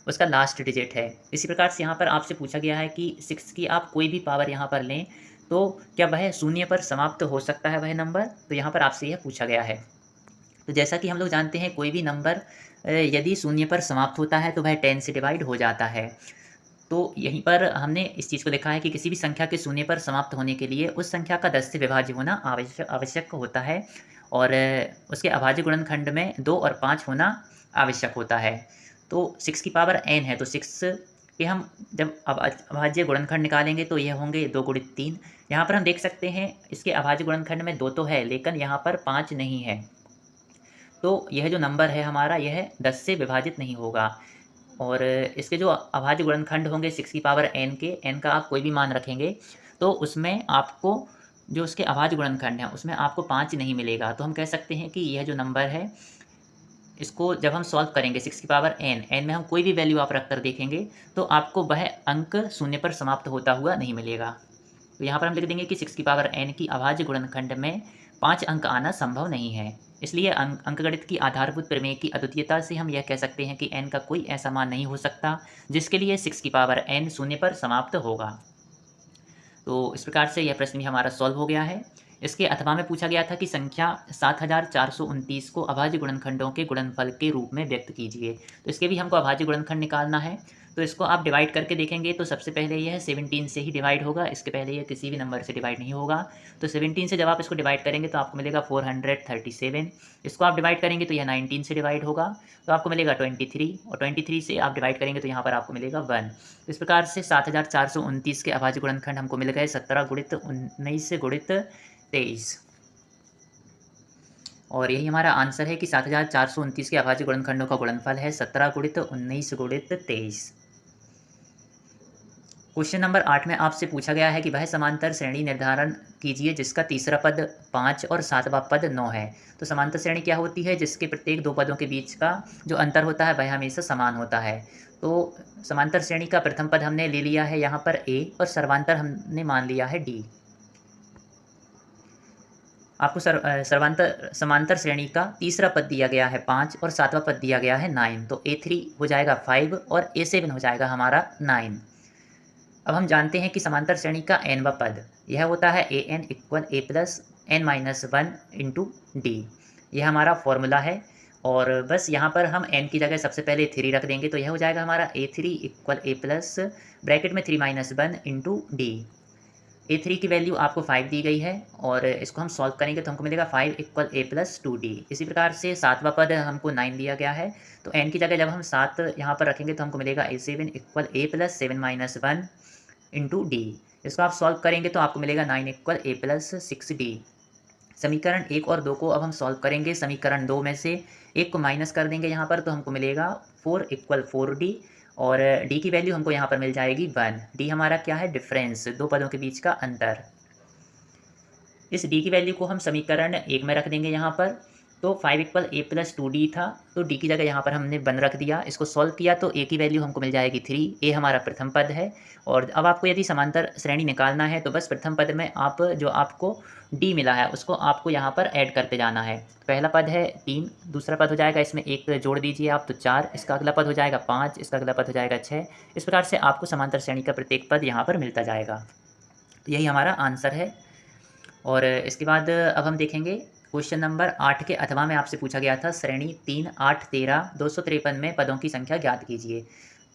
Speaker 1: उसका लास्ट डिजिट है। इसी प्रकार से यहाँ पर आपसे पूछा गया है कि 6 की आप कोई भी पावर यहाँ पर लें तो क्या वह शून्य पर समाप्त हो सकता है वह नंबर, तो यहाँ पर आपसे यह पूछा गया है। तो जैसा कि हम लोग जानते हैं कोई भी नंबर यदि शून्य पर समाप्त होता है तो वह 10 से डिवाइड हो जाता है। तो यहीं पर हमने इस चीज़ को देखा है कि किसी भी संख्या के शून्य पर समाप्त होने के लिए उस संख्या का 10 से विभाज्य होना आवश्यक होता है और उसके अभाज्य गुणनखंड में 2 और 5 होना आवश्यक होता है। तो 6 की पावर n है, तो 6 के हम जब अभाज्य गुणनखंड निकालेंगे तो यह होंगे 2 × 3। यहाँ पर हम देख सकते हैं इसके अभाज्य गुणनखंड में 2 तो है लेकिन यहाँ पर 5 नहीं है, तो यह जो नंबर है हमारा यह 10 से विभाजित नहीं होगा। और इसके जो अभाज्य गुणनखंड होंगे 6 की पावर n के, n का आप कोई भी मान रखेंगे तो उसमें आपको जो उसके अभाज्य गुणनखंड हैं उसमें आपको 5 नहीं मिलेगा। तो हम कह सकते हैं कि यह जो नंबर है इसको जब हम सॉल्व करेंगे 6 की पावर n में हम कोई भी वैल्यू आप रख कर देखेंगे तो आपको वह अंक शून्य पर समाप्त होता हुआ नहीं मिलेगा। तो यहाँ पर हम लिख देंगे कि 6 की पावर n की अभाज्य गुणनखंड में 5 अंक आना संभव नहीं है। इसलिए अंकगणित की आधारभूत प्रमेय की अद्वितीयता से हम यह कह सकते हैं कि n का कोई ऐसा मान नहीं हो सकता जिसके लिए 6 की पावर n शून्य पर समाप्त होगा। तो इस प्रकार से यह प्रश्न भी हमारा सॉल्व हो गया है। इसके अथवा में पूछा गया था कि संख्या 7429 को अभाज्य गुणनखंडों के गुणनफल के रूप में व्यक्त कीजिए। तो इसके भी हमको अभाज्य गुणनखंड निकालना है। तो इसको आप डिवाइड करके देखेंगे तो सबसे पहले यह 17 से ही डिवाइड होगा, इसके पहले यह किसी भी नंबर से डिवाइड नहीं होगा। तो 17 से जब आप इसको डिवाइड करेंगे तो आपको मिलेगा 437। इसको आप डिवाइड करेंगे तो यह 19 से डिवाइड होगा तो आपको मिलेगा 23, और 23 से आप डिवाइड करेंगे तो यहाँ पर आपको मिलेगा 1। इस प्रकार से 7429 के अभाज्य गुणनखंड हमको मिल गए 17 गुणित 19 गुणित 23, और यही हमारा आंसर है कि 7429 के अभाज्य गुणनखंडों का गुणनफल है 17 गुणित 19 गुणित 23। क्वेश्चन नंबर 8 में आपसे पूछा गया है कि वह समांतर श्रेणी निर्धारण कीजिए जिसका तीसरा पद 5 और सातवां पद 9 है। तो समांतर श्रेणी क्या होती है? जिसके प्रत्येक दो पदों के बीच का जो अंतर होता है वह हमेशा समान होता है। तो समांतर श्रेणी का प्रथम पद हमने ले लिया है यहाँ पर a, और सर्वांतर हमने मान लिया है d। आपको समांतर श्रेणी का तीसरा पद दिया गया है 5 और सातवां पद दिया गया है 9। तो a3 हो जाएगा 5 और a7 हो जाएगा हमारा 9। अब हम जानते हैं कि समांतर श्रेणी का nवां पद यह होता है an equal a plus n-1 into D. यह हमारा फॉर्मूला है, और बस यहाँ पर हम n की जगह सबसे पहले 3 रख देंगे तो यह हो जाएगा हमारा a3 equal a plus bracket में 3-1 इंटू डी। a3 की वैल्यू आपको 5 दी गई है, और इसको हम सॉल्व करेंगे तो हमको मिलेगा 5 इक्वल a प्लस 2d। इसी प्रकार से सातवां पद हमको 9 दिया गया है, तो n की जगह जब हम 7 यहाँ पर रखेंगे तो हमको मिलेगा a7 equal a plus 7-1 into D. इसको आप सॉल्व करेंगे तो आपको मिलेगा 9 इक्वल a प्लस 6d। समीकरण 1 और 2 को अब हम सॉल्व करेंगे। समीकरण 2 में से 1 को माइनस कर देंगे यहाँ पर तो हमको मिलेगा 4 इक्वल 4d, और d की वैल्यू हमको यहाँ पर मिल जाएगी 1। d हमारा क्या है? डिफरेंस, दो पदों के बीच का अंतर। इस d की वैल्यू को हम समीकरण 1 में रख देंगे यहाँ पर। तो 5 इक्वल a प्लस 2d था, तो d की जगह यहाँ पर हमने 1 रख दिया। इसको सॉल्व किया तो a की वैल्यू हमको मिल जाएगी 3। a हमारा प्रथम पद है, और अब आपको यदि समांतर श्रेणी निकालना है तो बस प्रथम पद में आप जो आपको d मिला है उसको आपको यहाँ पर ऐड करते जाना है। पहला पद है 3, दूसरा पद हो जाएगा, इसमें 1 जोड़ दीजिए आप तो 4, इसका अगला पद हो जाएगा 5, इसका अगला पद हो जाएगा 6। इस प्रकार से आपको समांतर श्रेणी का प्रत्येक पद यहाँ पर मिलता जाएगा। तो यही हमारा आंसर है। और इसके बाद अब हम देखेंगे क्वेश्चन नंबर 8 के अथवा में आपसे पूछा गया था श्रेणी 3, 8, 13, 253 में पदों की संख्या ज्ञात कीजिए।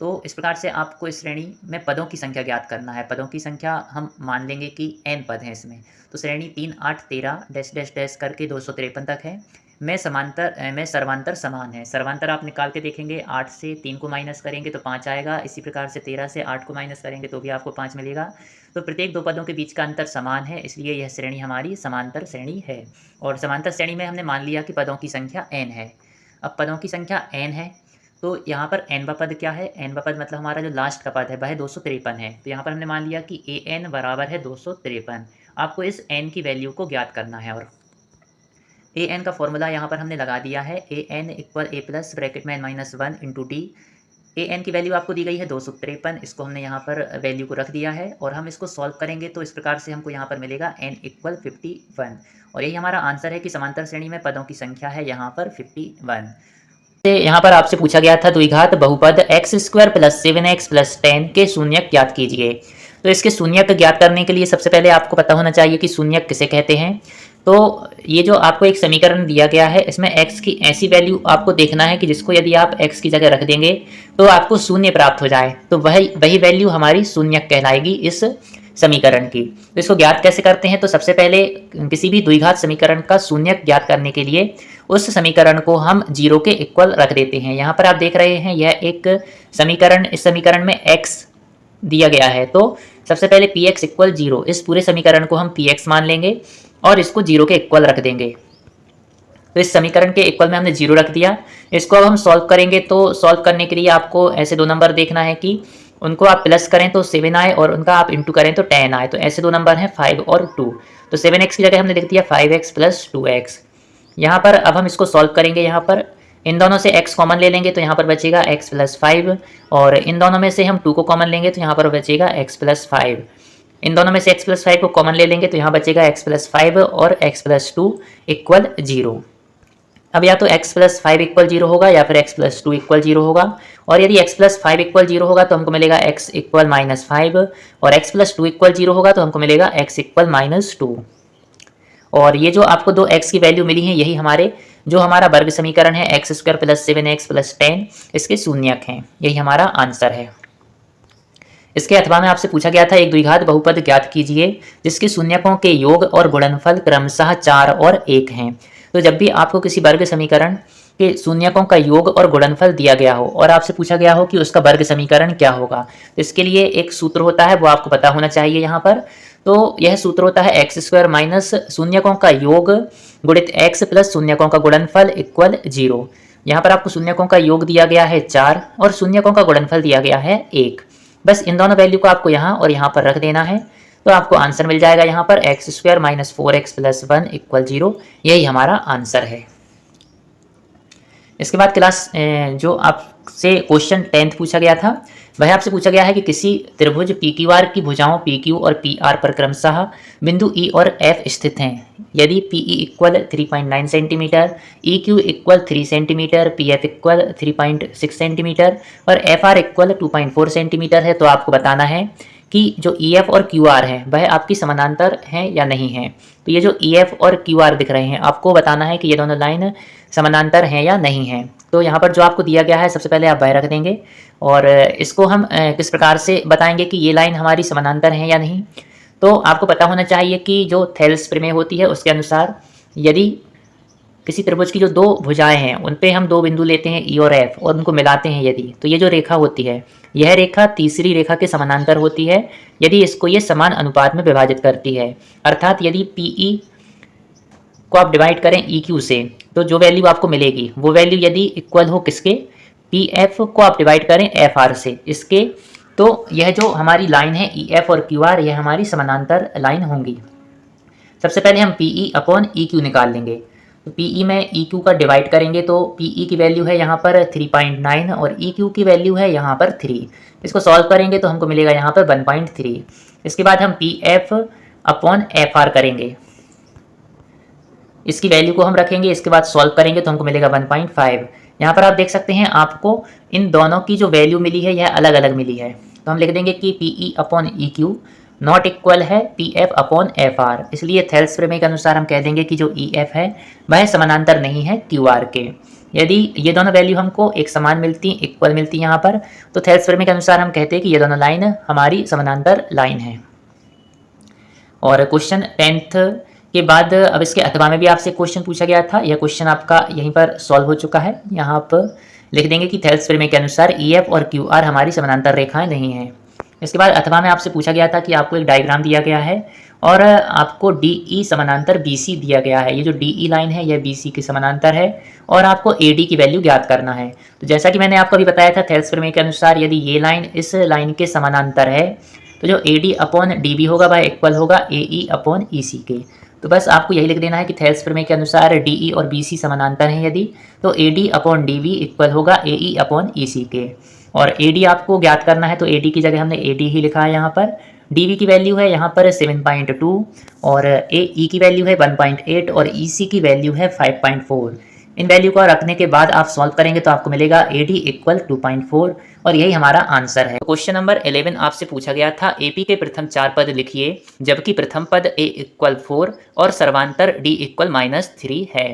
Speaker 1: तो इस प्रकार से आपको इस श्रेणी में पदों की संख्या ज्ञात करना है। पदों की संख्या हम मान लेंगे कि n पद हैं इसमें। तो श्रेणी 3, 8, 13 डैश डैश डैश करके 253 तक है। में सर्वांतर समान है। सर्वांतर आप निकाल के देखेंगे, 8 से 3 को माइनस करेंगे तो 5 आएगा। इसी प्रकार से 13 से 8 को माइनस करेंगे तो भी आपको 5 मिलेगा। तो प्रत्येक दो पदों के बीच का अंतर समान है, इसलिए यह श्रेणी हमारी समांतर श्रेणी है। और समांतर श्रेणी में हमने मान लिया कि पदों की संख्या n है। अब पदों की संख्या n है तो यहाँ पर nवां पद क्या है? nवां पद मतलब हमारा जो लास्ट का पद है वह 253 है। तो यहाँ पर हमने मान लिया कि an बराबर है 253। आपको इस n की वैल्यू को ज्ञात करना है, और an का फॉर्मूला यहाँ पर हमने लगा दिया है। an equal a plus bracket में n-1 इंटू डी। an की वैल्यू आपको दी गई है 253, इसको हमने यहाँ पर वैल्यू को रख दिया है, और हम इसको सॉल्व करेंगे तो इस प्रकार से हमको यहाँ पर मिलेगा n इक्वल 51। और यही हमारा आंसर है कि समांतर श्रेणी में पदों की संख्या है यहाँ पर 51। यहाँ पर आपसे पूछा गया था द्विघात बहुपद x² प्लस 7x प्लस 10 के शून्यक ज्ञात कीजिए। तो इसके शून्यक ज्ञात करने के लिए सबसे पहले आपको पता होना चाहिए कि शून्यक किसे कहते हैं। तो ये जो आपको एक समीकरण दिया गया है इसमें x की ऐसी वैल्यू आपको देखना है कि जिसको यदि आप x की जगह रख देंगे तो आपको शून्य प्राप्त हो जाए, तो वही वैल्यू हमारी शून्यक कहलाएगी इस समीकरण की। तो इसको ज्ञात कैसे करते हैं? तो सबसे पहले किसी भी द्विघात समीकरण का शून्यक ज्ञात करने के लिए उस समीकरण को हम 0 के इक्वल रख देते हैं। यहाँ पर आप देख रहे हैं यह एक समीकरण, इस समीकरण में x दिया गया है, तो सबसे पहले px इक्वल 0, इस पूरे समीकरण को हम px मान लेंगे और इसको 0 के इक्वल रख देंगे। तो इस समीकरण के इक्वल में हमने 0 रख दिया। इसको अब हम सॉल्व करेंगे, तो सॉल्व करने के लिए आपको ऐसे दो नंबर देखना है कि उनको आप प्लस करें तो 7 आए और उनका आप इंटू करें तो 10 आए। तो ऐसे दो नंबर हैं 5 और 2। तो 7x की जगह हमने लिख दिया 5x प्लस 2x। यहाँ पर अब हम इसको सॉल्व करेंगे। यहाँ पर इन दोनों से x कॉमन ले लेंगे तो यहाँ पर बचेगा x प्लस 5, और इन दोनों में से हम 2 को कॉमन लेंगे तो यहाँ पर बचेगा x प्लस 5। इन दोनों में से x+5 को कॉमन ले लेंगे तो यहाँ बचेगा x+5 और x+2 इक्वल 0। अब या तो x+5 इक्वल 0 होगा या फिर x+2 इक्वल 0 होगा। और यदि x+5 इक्वल 0 होगा तो हमको मिलेगा x इक्वल -5 और x+2 इक्वल 0 होगा तो हमको मिलेगा x इक्वल -2। और ये जो आपको दो x की वैल्यू मिली है यही हमारे जो हमारा वर्ग समीकरण है x² + 7x + 10 इसके शून्यक हैं, यही हमारा आंसर है। इसके अथवा में आपसे पूछा गया था एक द्विघात बहुपद ज्ञात कीजिए जिसके शून्यकों के योग और गुणनफल क्रमशः 4 और 1 हैं। तो जब भी आपको किसी वर्ग समीकरण के शून्यकों का योग और गुणनफल दिया गया हो और आपसे पूछा गया हो कि उसका वर्ग समीकरण क्या होगा, तो इसके लिए एक सूत्र होता है वो आपको पता होना चाहिए यहाँ पर। तो यह सूत्र होता है x² माइनस शून्यकों का योग गुणित x प्लस शून्यकों का गुणनफल इक्वल 0। यहाँ पर आपको शून्यकों का योग दिया गया है 4 और शून्यकों का गुणनफल दिया गया है 1। बस इन दोनों वैल्यू को आपको यहाँ और यहाँ पर रख देना है तो आपको आंसर मिल जाएगा यहाँ पर x² माइनस 4x + 1 इक्वल 0। यही हमारा आंसर है। इसके बाद क्लास जो आपसे क्वेश्चन 10th पूछा गया था वह आपसे पूछा गया है कि किसी त्रिभुज PQR की भुजाओं PQ और PR पर क्रमशः बिंदु E और F स्थित हैं। यदि PE equal 3.9 centimetre, EQ equal 3 centimetre, PF equal 3.6 centimetre और FR इक्वल 2.4 सेंटीमीटर है तो आपको बताना है कि जो EF और QR है वह आपकी समानांतर हैं या नहीं है। तो ये जो EF और QR दिख रहे हैं आपको बताना है कि ये दोनों लाइन समानांतर हैं या नहीं हैं। तो यहाँ पर जो आपको दिया गया है सबसे पहले आप वह रख देंगे और इसको हम किस प्रकार से बताएंगे कि ये लाइन हमारी समानांतर है या नहीं। तो आपको पता होना चाहिए कि जो थेल्स प्रमेय होती है उसके अनुसार यदि किसी त्रिभुज की जो दो भुजाएं हैं उन पे हम दो बिंदु लेते हैं E और F और उनको मिलाते हैं यदि, तो ये जो रेखा होती है यह रेखा तीसरी रेखा के समानांतर होती है यदि इसको ये समान अनुपात में विभाजित करती है। अर्थात यदि PE को आप डिवाइड करें EQ से तो जो वैल्यू आपको मिलेगी वो वैल्यू यदि इक्वल हो किसके, PF को आप डिवाइड करें FR से इसके, तो यह जो हमारी लाइन है EF और QR यह हमारी समानांतर लाइन होंगी। सबसे पहले हम PE अपॉन EQ निकाल लेंगे। तो PE में EQ का डिवाइड करेंगे तो PE की वैल्यू है यहाँ पर 3.9 और EQ की वैल्यू है यहाँ पर 3। इसको सॉल्व करेंगे तो हमको मिलेगा यहाँ पर 1.3। इसके बाद हम PF अपॉन FR करेंगे, इसकी वैल्यू को हम रखेंगे, इसके बाद सॉल्व करेंगे तो हमको मिलेगा 1.5। यहाँ पर आप देख सकते हैं आपको इन दोनों की जो वैल्यू मिली है यह अलग अलग मिली है। तो हम लिख देंगे कि PE upon EQ not equal है PF अपॉन FR। इसलिए थेल्स प्रमेय के अनुसार हम कह देंगे कि जो EF है वह समानांतर नहीं है QR के। यदि ये दोनों वैल्यू हमको एक समान मिलती इक्वल मिलती यहाँ पर तो थेल्स प्रमेय के अनुसार हम कहते हैं कि ये दोनों लाइन हमारी समानांतर लाइन है। और क्वेश्चन 10th के बाद अब इसके अथवा में भी आपसे क्वेश्चन पूछा गया था, यह क्वेश्चन आपका यहीं पर सॉल्व हो चुका है। यहाँ पर लिख देंगे कि थेल्स प्रमेय के अनुसार EF और QR हमारी समानांतर रेखाएं नहीं हैं। इसके बाद अथवा में आपसे पूछा गया था कि आपको एक डायग्राम दिया गया है और आपको DE समानांतर BC दिया गया है। ये जो DE लाइन है यह BC की समानांतर है और आपको AD की वैल्यू ज्ञात करना है। तो जैसा कि मैंने आपको अभी बताया था थेल्स प्रमेय के अनुसार यदि ये लाइन इस लाइन के समानांतर है तो जो AD अपॉन DB होगा वह इक्वल होगा AE अपॉन EC के। तो बस आपको यही लिख देना है कि थेल्स प्रमेय के अनुसार DE और BC समानांतर हैं यदि, तो AD अपॉन DB इक्वल होगा AE अपॉन EC के। और AD आपको ज्ञात करना है तो AD की जगह हमने AD ही लिखा है यहाँ पर। DB की वैल्यू है यहाँ पर 7.2 और AE की वैल्यू है 1.8 और EC की वैल्यू है 5.4। इन वैल्यू को रखने के बाद आप सॉल्व करेंगे तो आपको मिलेगा AD इक्वल 2.4 और यही हमारा आंसर है। क्वेश्चन नंबर 11 आपसे पूछा गया था AP के प्रथम 4 पद लिखिए जबकि प्रथम पद A इक्वल 4 और सर्वांतर D इक्वल -3 है।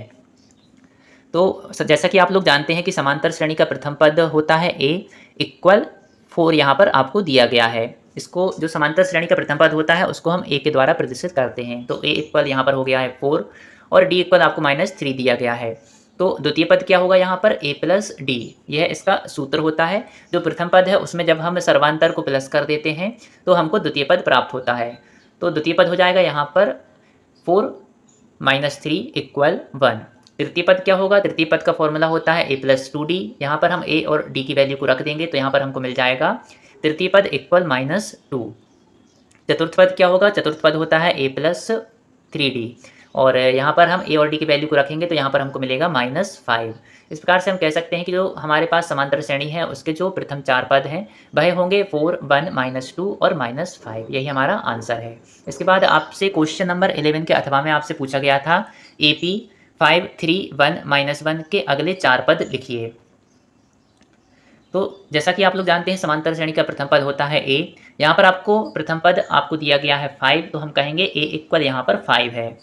Speaker 1: तो जैसा कि आप लोग जानते हैं कि समांतर श्रेणी का प्रथम पद होता है A इक्वल 4, यहाँ पर आपको दिया गया है। इसको जो समांतर श्रेणी का प्रथम पद होता है उसको हम A के द्वारा प्रदर्शित करते हैं। तो A इक्वल यहाँ पर हो गया है 4 और D इक्वल आपको -3 दिया गया है। तो द्वितीय पद क्या होगा यहाँ पर A प्लस D, यह इसका सूत्र होता है। जो प्रथम पद है उसमें जब हम सर्वांतर को प्लस कर देते हैं तो हमको द्वितीय पद प्राप्त होता है। तो द्वितीय पद हो जाएगा यहाँ पर 4 - 3 इक्वल 1। तृतीय पद क्या होगा, तृतीय पद का फॉर्मूला होता है A प्लस 2D। यहाँ पर हम A और D की वैल्यू को रख देंगे तो यहाँ पर हमको मिल जाएगा तृतीय पद इक्वल -2। चतुर्थ पद क्या होगा, चतुर्थ पद होता है A प्लस 3D और यहाँ पर हम ए और डी की वैल्यू को रखेंगे तो यहाँ पर हमको मिलेगा -5। इस प्रकार से हम कह सकते हैं कि जो हमारे पास समांतर श्रेणी है उसके जो प्रथम 4 पद हैं वह होंगे 4, 1, -2 और -5। यही हमारा आंसर है। इसके बाद आपसे क्वेश्चन नंबर 11 के अथवा में आपसे पूछा गया था AP 5, 3, 1, -1 के अगले 4 पद लिखिए। तो जैसा कि आप लोग जानते हैं समांतर श्रेणी का प्रथम पद होता है A। यहाँ पर आपको प्रथम पद आपको दिया गया है 5, तो हम कहेंगे A इक्वल यहाँ पर 5 है।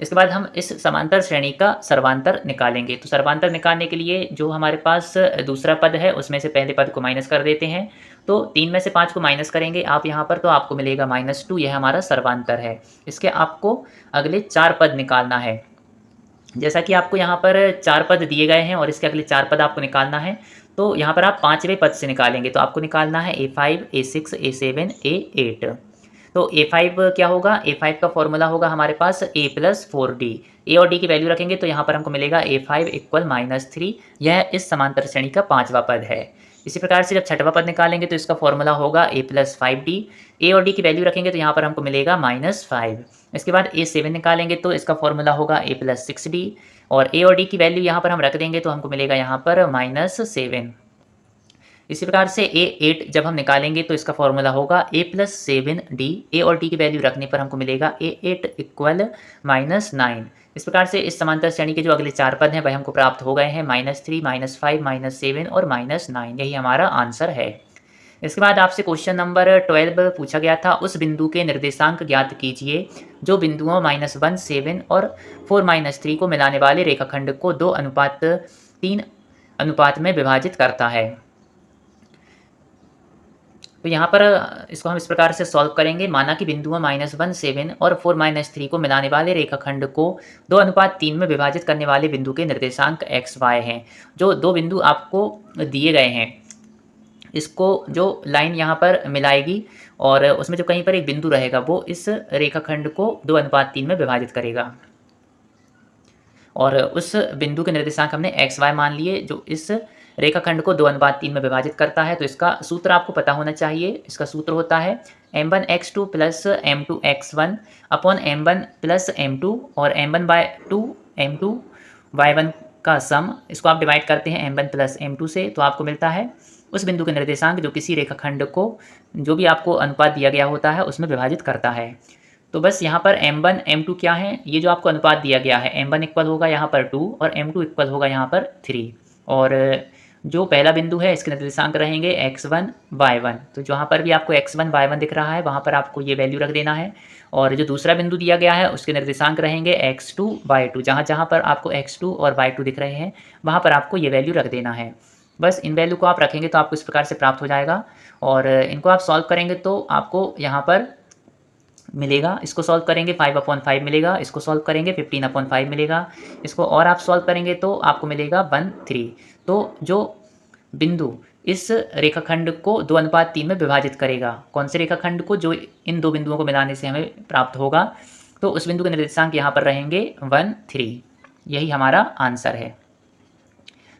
Speaker 1: इसके बाद हम इस समांतर श्रेणी का सर्वांतर निकालेंगे। तो सर्वांतर निकालने के लिए जो हमारे पास दूसरा पद है उसमें से पहले पद को माइनस कर देते हैं। तो 3 में से 5 को माइनस करेंगे आप यहाँ पर, तो आपको मिलेगा -2। यह हमारा सर्वांतर है। इसके आपको अगले 4 पद निकालना है। जैसा कि आपको यहाँ पर 4 पद दिए गए हैं और इसके अगले 4 पद आपको निकालना है, तो यहाँ पर आप 5वें पद से निकालेंगे। तो आपको निकालना है A5, A6, A7, A8। तो A5 क्या होगा? A5 का फॉर्मूला होगा हमारे पास A + 4D। A और D की वैल्यू रखेंगे तो यहाँ पर हमको मिलेगा A5 = -3। यह इस समांतर श्रेणी का 5वां पद है। इसी प्रकार से जब 6वां पद निकालेंगे तो इसका फॉर्मूला होगा A + 5D। A और D की वैल्यू रखेंगे तो यहाँ पर हमको मिलेगा -5। इसके बाद A7 निकालेंगे तो इसका फॉर्मूला होगा A + 6D और A और D की वैल्यू यहाँ पर हम रख देंगे तो हमको मिलेगा यहाँ पर -7। इसी प्रकार से A8 जब हम निकालेंगे तो इसका फॉर्मूला होगा A + 7D। A और D की वैल्यू रखने पर हमको मिलेगा A8 = -9। इस प्रकार से इस समांतर श्रेणी के जो अगले 4 पद हैं वह हमको प्राप्त हो गए हैं -3, -5, -7 और -9। यही हमारा आंसर है। इसके बाद आपसे क्वेश्चन नंबर 12 पूछा गया था, उस बिंदु के निर्देशांक ज्ञात कीजिए जो बिंदुओं -1, 7 और 4, -3 को मिलाने वाले रेखाखंड को 2:3 अनुपात में विभाजित करता है। तो यहाँ पर इसको हम इस प्रकार से सॉल्व करेंगे। माना कि बिंदुओं -1, 7 और 4, -3 को मिलाने वाले रेखाखंड को 2:3 में विभाजित करने वाले बिंदु के निर्देशांक x, y हैं। जो 2 बिंदु आपको दिए गए हैं, इसको जो लाइन यहाँ पर मिलाएगी और उसमें जो कहीं पर एक बिंदु रहेगा वो इस रेखाखंड को 2:3 में विभाजित करेगा। और उस बिंदु के निर्देशांक हमने x, y मान लिए जो इस रेखाखंड को 2:3 में विभाजित करता है। तो इसका सूत्र आपको पता होना चाहिए। इसका सूत्र होता है m1x2 + m2x1 / m1 + m2 और m1/2 m2y1 का सम। इसको आप डिवाइड करते हैं m1 + m2 से, तो आपको मिलता है उस बिंदु के निर्देशांक जो किसी रेखाखंड को जो भी आपको अनुपात दिया गया होता है उसमें विभाजित करता है। तो बस यहाँ पर m1 m2 क्या है, ये जो आपको अनुपात दिया गया है m1 इक्वल होगा यहाँ पर 2 और m2 इक्वल होगा यहाँ पर 3। और जो पहला बिंदु है इसके निर्देशांक रहेंगे x1, y1। तो जहाँ पर भी आपको x1, y1 दिख रहा है वहाँ पर आपको ये वैल्यू रख देना है। और जो दूसरा बिंदु दिया गया है उसके निर्देशांक रहेंगे x2, y2। जहाँ जहाँ पर आपको x2 और y2 दिख रहे हैं वहाँ पर आपको ये वैल्यू रख देना है। बस इन वैल्यू को आप रखेंगे तो आपको इस प्रकार से प्राप्त हो जाएगा। और इनको आप सॉल्व करेंगे तो आपको यहाँ पर मिलेगा, इसको सॉल्व करेंगे 5/5 मिलेगा, इसको सॉल्व करेंगे 15/5 मिलेगा, इसको और आप सॉल्व करेंगे तो आपको मिलेगा 1/3। तो जो बिंदु इस रेखाखंड को 2:3 में विभाजित करेगा, कौन से रेखाखंड को, जो इन 2 बिंदुओं को मिलाने से हमें प्राप्त होगा, तो उस बिंदु के निर्देशांक यहाँ पर रहेंगे 1/3। यही हमारा आंसर है।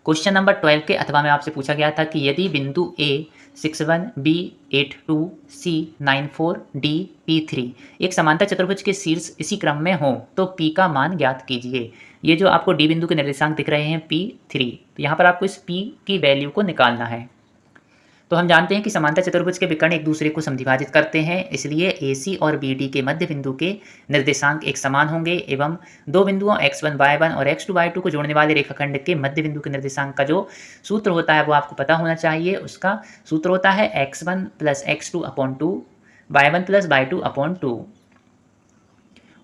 Speaker 1: क्वेश्चन नंबर 12 के अथवा में आपसे पूछा गया था कि यदि बिंदु A 61, B 82, C 94, D P3 एक समांतर चतुर्भुज के शीर्ष इसी क्रम में हो तो P का मान ज्ञात कीजिए। ये जो आपको D बिंदु के निर्देशांक दिख रहे हैं P3, तो यहाँ पर आपको इस P की वैल्यू को निकालना है। तो हम जानते हैं कि समांतर चतुर्भुज के विकर्ण एक दूसरे को समद्विभाजित करते हैं, इसलिए AC और BD के मध्य बिंदु के निर्देशांक एक समान होंगे एवं 2 बिंदुओं x1, y1 और x2, y2 को जोड़ने वाले रेखाखंड के मध्य बिंदु के निर्देशांक का जो सूत्र होता है वो आपको पता होना चाहिए। उसका सूत्र होता है x1 + x2/2 y1 + y2/2।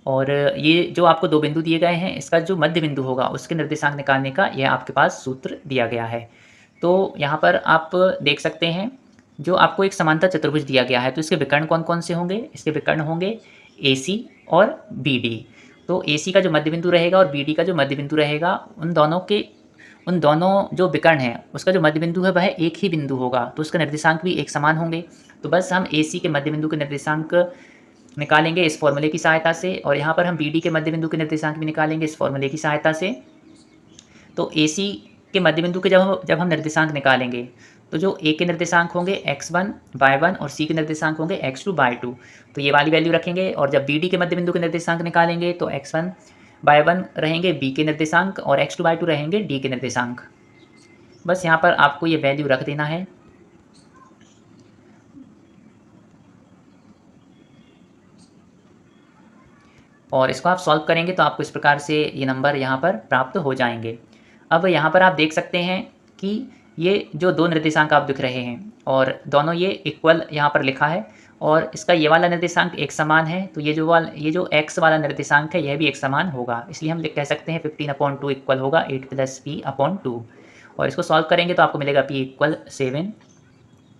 Speaker 1: और ये जो आपको 2 बिंदु दिए गए हैं इसका जो मध्य बिंदु होगा उसके निर्देशांक निकालने का यह आपके पास सूत्र दिया गया है। तो यहाँ पर आप देख सकते हैं जो आपको एक समांतर चतुर्भुज दिया गया है तो इसके विकर्ण कौन कौन से होंगे, इसके विकर्ण होंगे AC और BD। तो AC का जो मध्य बिंदु रहेगा और BD का जो मध्य बिंदु रहेगा, उन दोनों जो विकर्ण हैं उसका जो मध्य बिंदु है वह एक ही बिंदु होगा, तो उसका निर्देशांक भी एक समान होंगे। तो बस हम AC के मध्य बिंदु के निर्देशांक निकालेंगे इस फॉर्मूले की सहायता से, और यहाँ पर हम BD के मध्य बिंदु के निर्देशांक भी निकालेंगे इस फॉर्मूले की सहायता से। तो AC के मध्य बिंदु के जब हम निर्देशांक निकालेंगे तो जो ए के निर्देशांक होंगे x1 y1 और सी के निर्देशांक होंगे x2 y2, तो ये वाली वैल्यू रखेंगे। और जब बी डी के मध्य बिंदु के निर्देशांक निकालेंगे तो x1 y1 रहेंगे बी के निर्देशांक और x2 y2 रहेंगे डी के निर्देशांक। बस यहाँ पर आपको ये वैल्यू रख देना है। और इसको आप सॉल्व करेंगे तो आपको इस प्रकार से ये नंबर यहाँ पर प्राप्त हो जाएंगे। अब यहाँ पर आप देख सकते हैं कि ये जो दो निर्देशांक आप दिख रहे हैं और दोनों ये इक्वल यहाँ पर लिखा है और इसका ये वाला निर्देशांक एक समान है, तो ये जो x वाला निर्देशांक है यह भी एक समान होगा। इसलिए हम कह सकते हैं 15/2 इक्वल होगा 8 + p/2। और इसको सॉल्व करेंगे तो आपको मिलेगा p = 7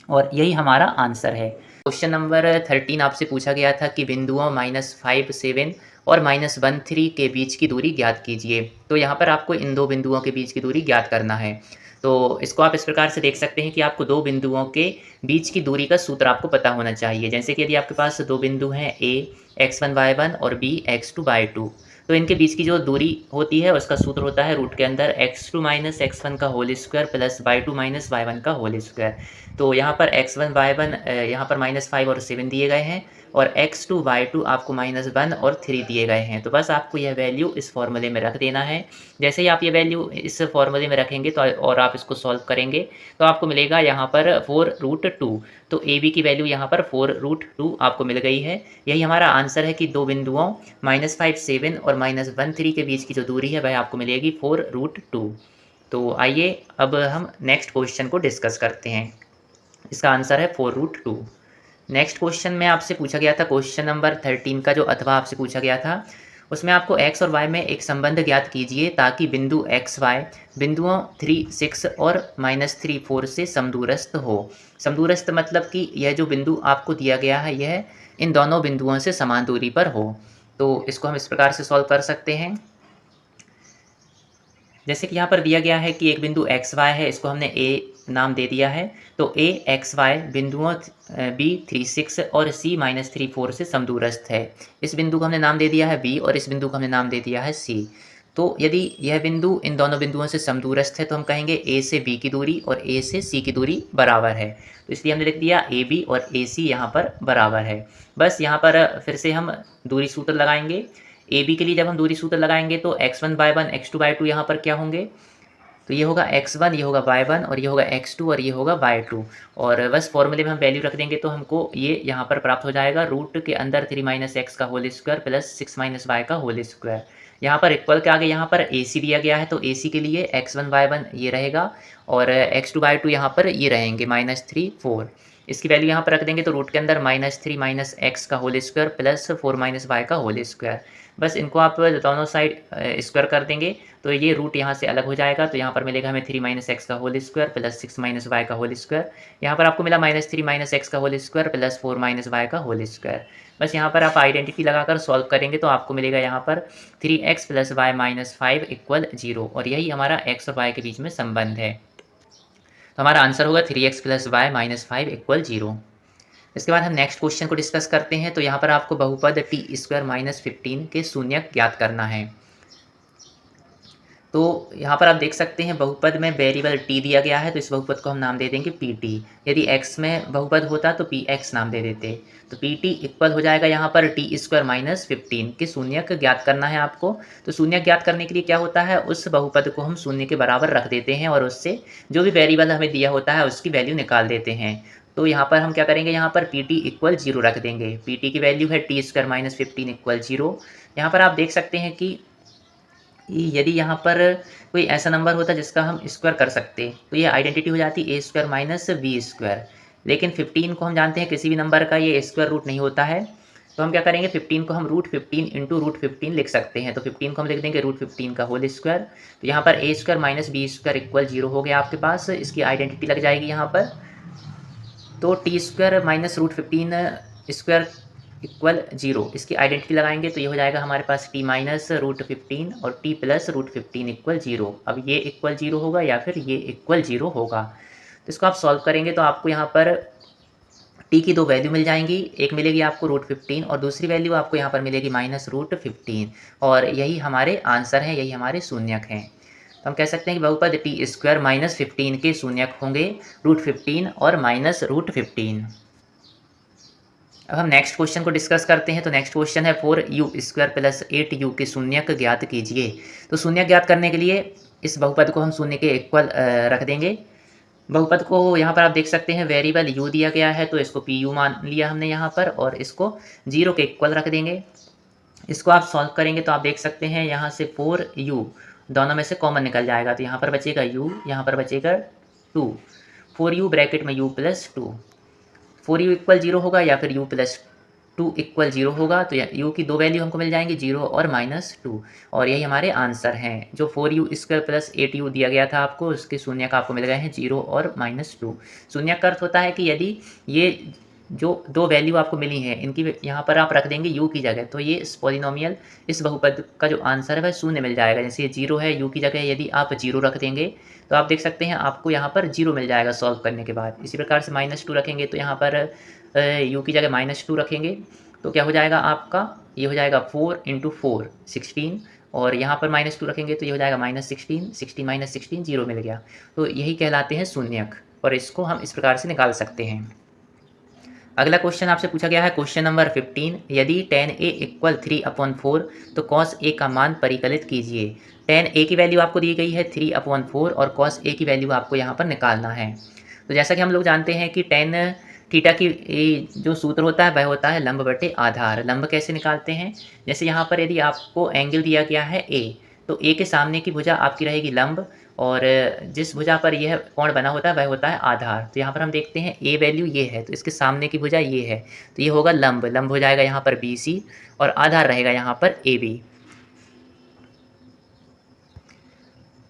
Speaker 1: और यही हमारा आंसर है। क्वेश्चन नंबर 13 आपसे पूछा गया था कि बिंदुओं -5, 7 और -1, 3 के बीच की दूरी ज्ञात कीजिए। तो यहाँ पर आपको इन दो बिंदुओं के बीच की दूरी ज्ञात करना है। तो इसको आप इस प्रकार से देख सकते हैं कि आपको दो बिंदुओं के बीच की दूरी का सूत्र आपको पता होना चाहिए। जैसे कि यदि आपके पास दो बिंदु हैं a x1 y1 और b x2 y2, तो इनके बीच की जो दूरी होती है उसका सूत्र होता है रूट के अंदर x2 - x1 का whole square plus y2 - y1 का होल स्क्वायर। तो यहाँ पर x1 y1 यहाँ पर -5 और 7 दिए गए हैं और x2 y2 आपको -1 और 3 दिए गए हैं। तो बस आपको यह वैल्यू इस फॉर्मूले में रख देना है। जैसे ही आप ये वैल्यू इस फॉर्मूले में रखेंगे तो और आप इसको सॉल्व करेंगे तो आपको मिलेगा यहाँ पर 4√2। तो ए बी की वैल्यू यहाँ पर 4√2 आपको मिल गई है। यही हमारा आंसर है कि दो बिंदुओं -5, 7 और -1, 3 के बीच की जो दूरी है वह आपको मिलेगी 4√2। तो आइए अब हम नेक्स्ट क्वेश्चन को डिस्कस करते हैं। इसका आंसर है 4√2। नेक्स्ट क्वेश्चन में आपसे पूछा गया था क्वेश्चन नंबर 13 का जो अथवा आपसे पूछा गया था, उसमें आपको x और y में एक संबंध ज्ञात कीजिए ताकि बिंदु x, y बिंदुओं 3, 6 और -3, 4 से समदूरस्थ हो। समदूरस्थ मतलब कि यह जो बिंदु आपको दिया गया है यह इन दोनों बिंदुओं से समान दूरी पर हो। तो इसको हम इस प्रकार से सॉल्व कर सकते हैं। जैसे कि यहाँ पर दिया गया है कि एक बिंदु x, y है, इसको हमने a नाम दे दिया है। तो a x, y बिंदुओं b 3, 6 और c -3, 4 से समदूरस्थ है। इस बिंदु को हमने नाम दे दिया है b और इस बिंदु को हमने नाम दे दिया है c। तो यदि यह बिंदु इन दोनों बिंदुओं से समदूरस्थ है तो हम कहेंगे a से b की दूरी और a से c की दूरी बराबर है। तो इसलिए हमने लिख दिया a b और a c यहाँ पर बराबर है। बस यहाँ पर फिर से हम दूरी सूत्र लगाएंगे। ए बी के लिए जब हम दूरी सूत्र लगाएंगे तो x1 y1 x2 y2 यहाँ पर क्या होंगे, तो ये होगा x1, ये होगा y1 और ये होगा x2 और ये होगा y2। और बस फॉर्मूले में हम वैल्यू रख देंगे तो हमको ये यहाँ पर प्राप्त हो जाएगा रूट के अंदर 3 - x का होल स्क्वायर प्लस 6 - y का होल स्क्वायर। यहाँ पर इक्वल के आगे यहाँ पर AC दिया गया है तो AC के लिए x1 y1 ये रहेगा और x2 y2 यहाँ पर ये रहेंगे -3, 4। इसकी वैल्यू यहाँ पर रख देंगे तो रूट के अंदर -3 - x का होल स्क्वायर प्लस 4 - y का होल स्क्वायर। बस इनको आप दोनों साइड स्क्वायर कर देंगे तो ये रूट यहाँ से अलग हो जाएगा। तो यहाँ पर मिलेगा हमें 3 - x का होल स्क्वायर प्लस 6 - y का होल स्क्वायर। यहाँ पर आपको मिला -3 - x का होल स्क्वायर प्लस 4 - y का होल स्क्वायर। बस यहाँ पर आप आइडेंटिटी लगाकर सॉल्व करेंगे तो आपको मिलेगा यहाँ पर 3x + y - 5 = 0 और यही हमारा x और y के बीच में संबंध है। तो हमारा आंसर होगा 3x + y - 5 = 0। इसके बाद हम नेक्स्ट क्वेश्चन को डिस्कस करते हैं। तो यहाँ पर आपको बहुपद t² - 15 के शून्यक ज्ञात करना है। तो यहाँ पर आप देख सकते हैं बहुपद में वेरिएबल t दिया गया है तो इस बहुपद को हम नाम दे देंगे pt। यदि x में बहुपद होता तो px नाम दे देते। तो pt इक्वल हो जाएगा यहाँ पर t² - 15 के शून्यक ज्ञात करना है आपको। तो शून्यक ज्ञात करने के लिए क्या होता है, उस बहुपद को हम शून्य के बराबर रख देते हैं और उससे जो भी वेरिएबल हमें दिया होता है उसकी वैल्यू निकाल देते हैं। तो यहाँ पर हम क्या करेंगे, यहाँ पर pt = 0 रख देंगे। pt की वैल्यू है t² - 15 = 0। यहाँ पर आप देख सकते हैं कि यदि यहाँ पर कोई ऐसा नंबर होता जिसका हम स्क्वायर कर सकते तो ये आइडेंटिटी हो जाती a² - b²। लेकिन 15 को हम जानते हैं किसी भी नंबर का ये स्क्वायर रूट नहीं होता है। तो हम क्या करेंगे, 15 को हम √15 × √15 लिख सकते हैं। तो 15 को हम लिख देंगे √15 का होल स्क्वायर। तो यहाँ पर a² - b² = 0 हो गया आपके पास। इसकी आइडेंटिटी लग जाएगी यहाँ पर। तो t² - √15² = 0 इसकी आइडेंटिटी लगाएंगे तो ये हो जाएगा हमारे पास t - √15 और t + √15 = 0। अब ये इक्वल 0 होगा या फिर ये इक्वल 0 होगा। तो इसको आप सॉल्व करेंगे तो आपको यहाँ पर t की दो वैल्यू मिल जाएंगी। एक मिलेगी आपको √15 और दूसरी वैल्यू आपको यहाँ पर मिलेगी -√15 और यही हमारे आंसर हैं, यही हमारे शून्यक हैं। तो हम कह सकते हैं कि बहुपद टी स्क्वायर माइनस 15 के शून्यक होंगे √15 और माइनस √15। अब हम नेक्स्ट क्वेश्चन को डिस्कस करते हैं। तो नेक्स्ट क्वेश्चन है 4u² प्लस 8u के शून्यक ज्ञात कीजिए। तो शून्यक ज्ञात करने के लिए इस बहुपद को हम शून्य के इक्वल रख देंगे। बहुपद को यहाँ पर आप देख सकते हैं वेरिएबल u दिया गया है, तो इसको pu मान लिया हमने यहाँ पर, और इसको 0 के इक्वल रख देंगे। इसको आप सॉल्व करेंगे तो आप देख सकते हैं यहाँ से 4u दोनों में से कॉमन निकल जाएगा, तो यहाँ पर बचेगा u, यहाँ पर बचेगा 2, 4u ब्रैकेट में u प्लस 2, 4u इक्वल 0 होगा या फिर u प्लस 2 इक्वल 0 होगा, तो u की दो वैल्यू हमको मिल जाएंगी 0 और -2, और यही हमारे आंसर हैं। जो 4u² प्लस 8u दिया गया था आपको, उसके शून्य का आपको मिल गए हैं 0 और -2। शून्य का अर्थ होता है कि यदि ये जो दो वैल्यू आपको मिली हैं इनकी यहाँ पर आप रख देंगे u की जगह, तो ये इस पॉलिनोमियल इस बहुपद का जो आंसर है वह शून्य मिल जाएगा। जैसे ये 0 है, u की जगह यदि आप 0 रख देंगे तो आप देख सकते हैं आपको यहाँ पर 0 मिल जाएगा सॉल्व करने के बाद। इसी प्रकार से -2 रखेंगे तो यहाँ पर u की जगह -2 रखेंगे तो क्या हो जाएगा आपका, ये हो जाएगा 4 × 4 16, और यहाँ पर -2 रखेंगे तो ये हो जाएगा -16, 16 - 16 0 मिल गया। तो यही कहलाते हैं शून्यक, और इसको हम इस प्रकार से निकाल सकते हैं। अगला क्वेश्चन आपसे पूछा गया है क्वेश्चन नंबर 15, यदि tan a = 3/4 तो cos a का मान परिकलित कीजिए। tan a की वैल्यू आपको दी गई है 3/4 और cos a की वैल्यू आपको यहाँ पर निकालना है। तो जैसा कि हम लोग जानते हैं कि tan थीटा की जो सूत्र होता है वह होता है लंब बटे आधार। लंब कैसे निकालते हैं, जैसे यहाँ पर यदि आपको एंगल दिया गया है a, तो a के सामने की भुजा आपकी रहेगी लंब, और जिस भुजा पर यह कोण बना होता है वह होता है आधार। तो यहाँ पर हम देखते हैं a वैल्यू ये है, तो इसके सामने की भुजा ये है, तो ये होगा लंब। लंब हो जाएगा यहाँ पर BC और आधार रहेगा यहाँ पर AB।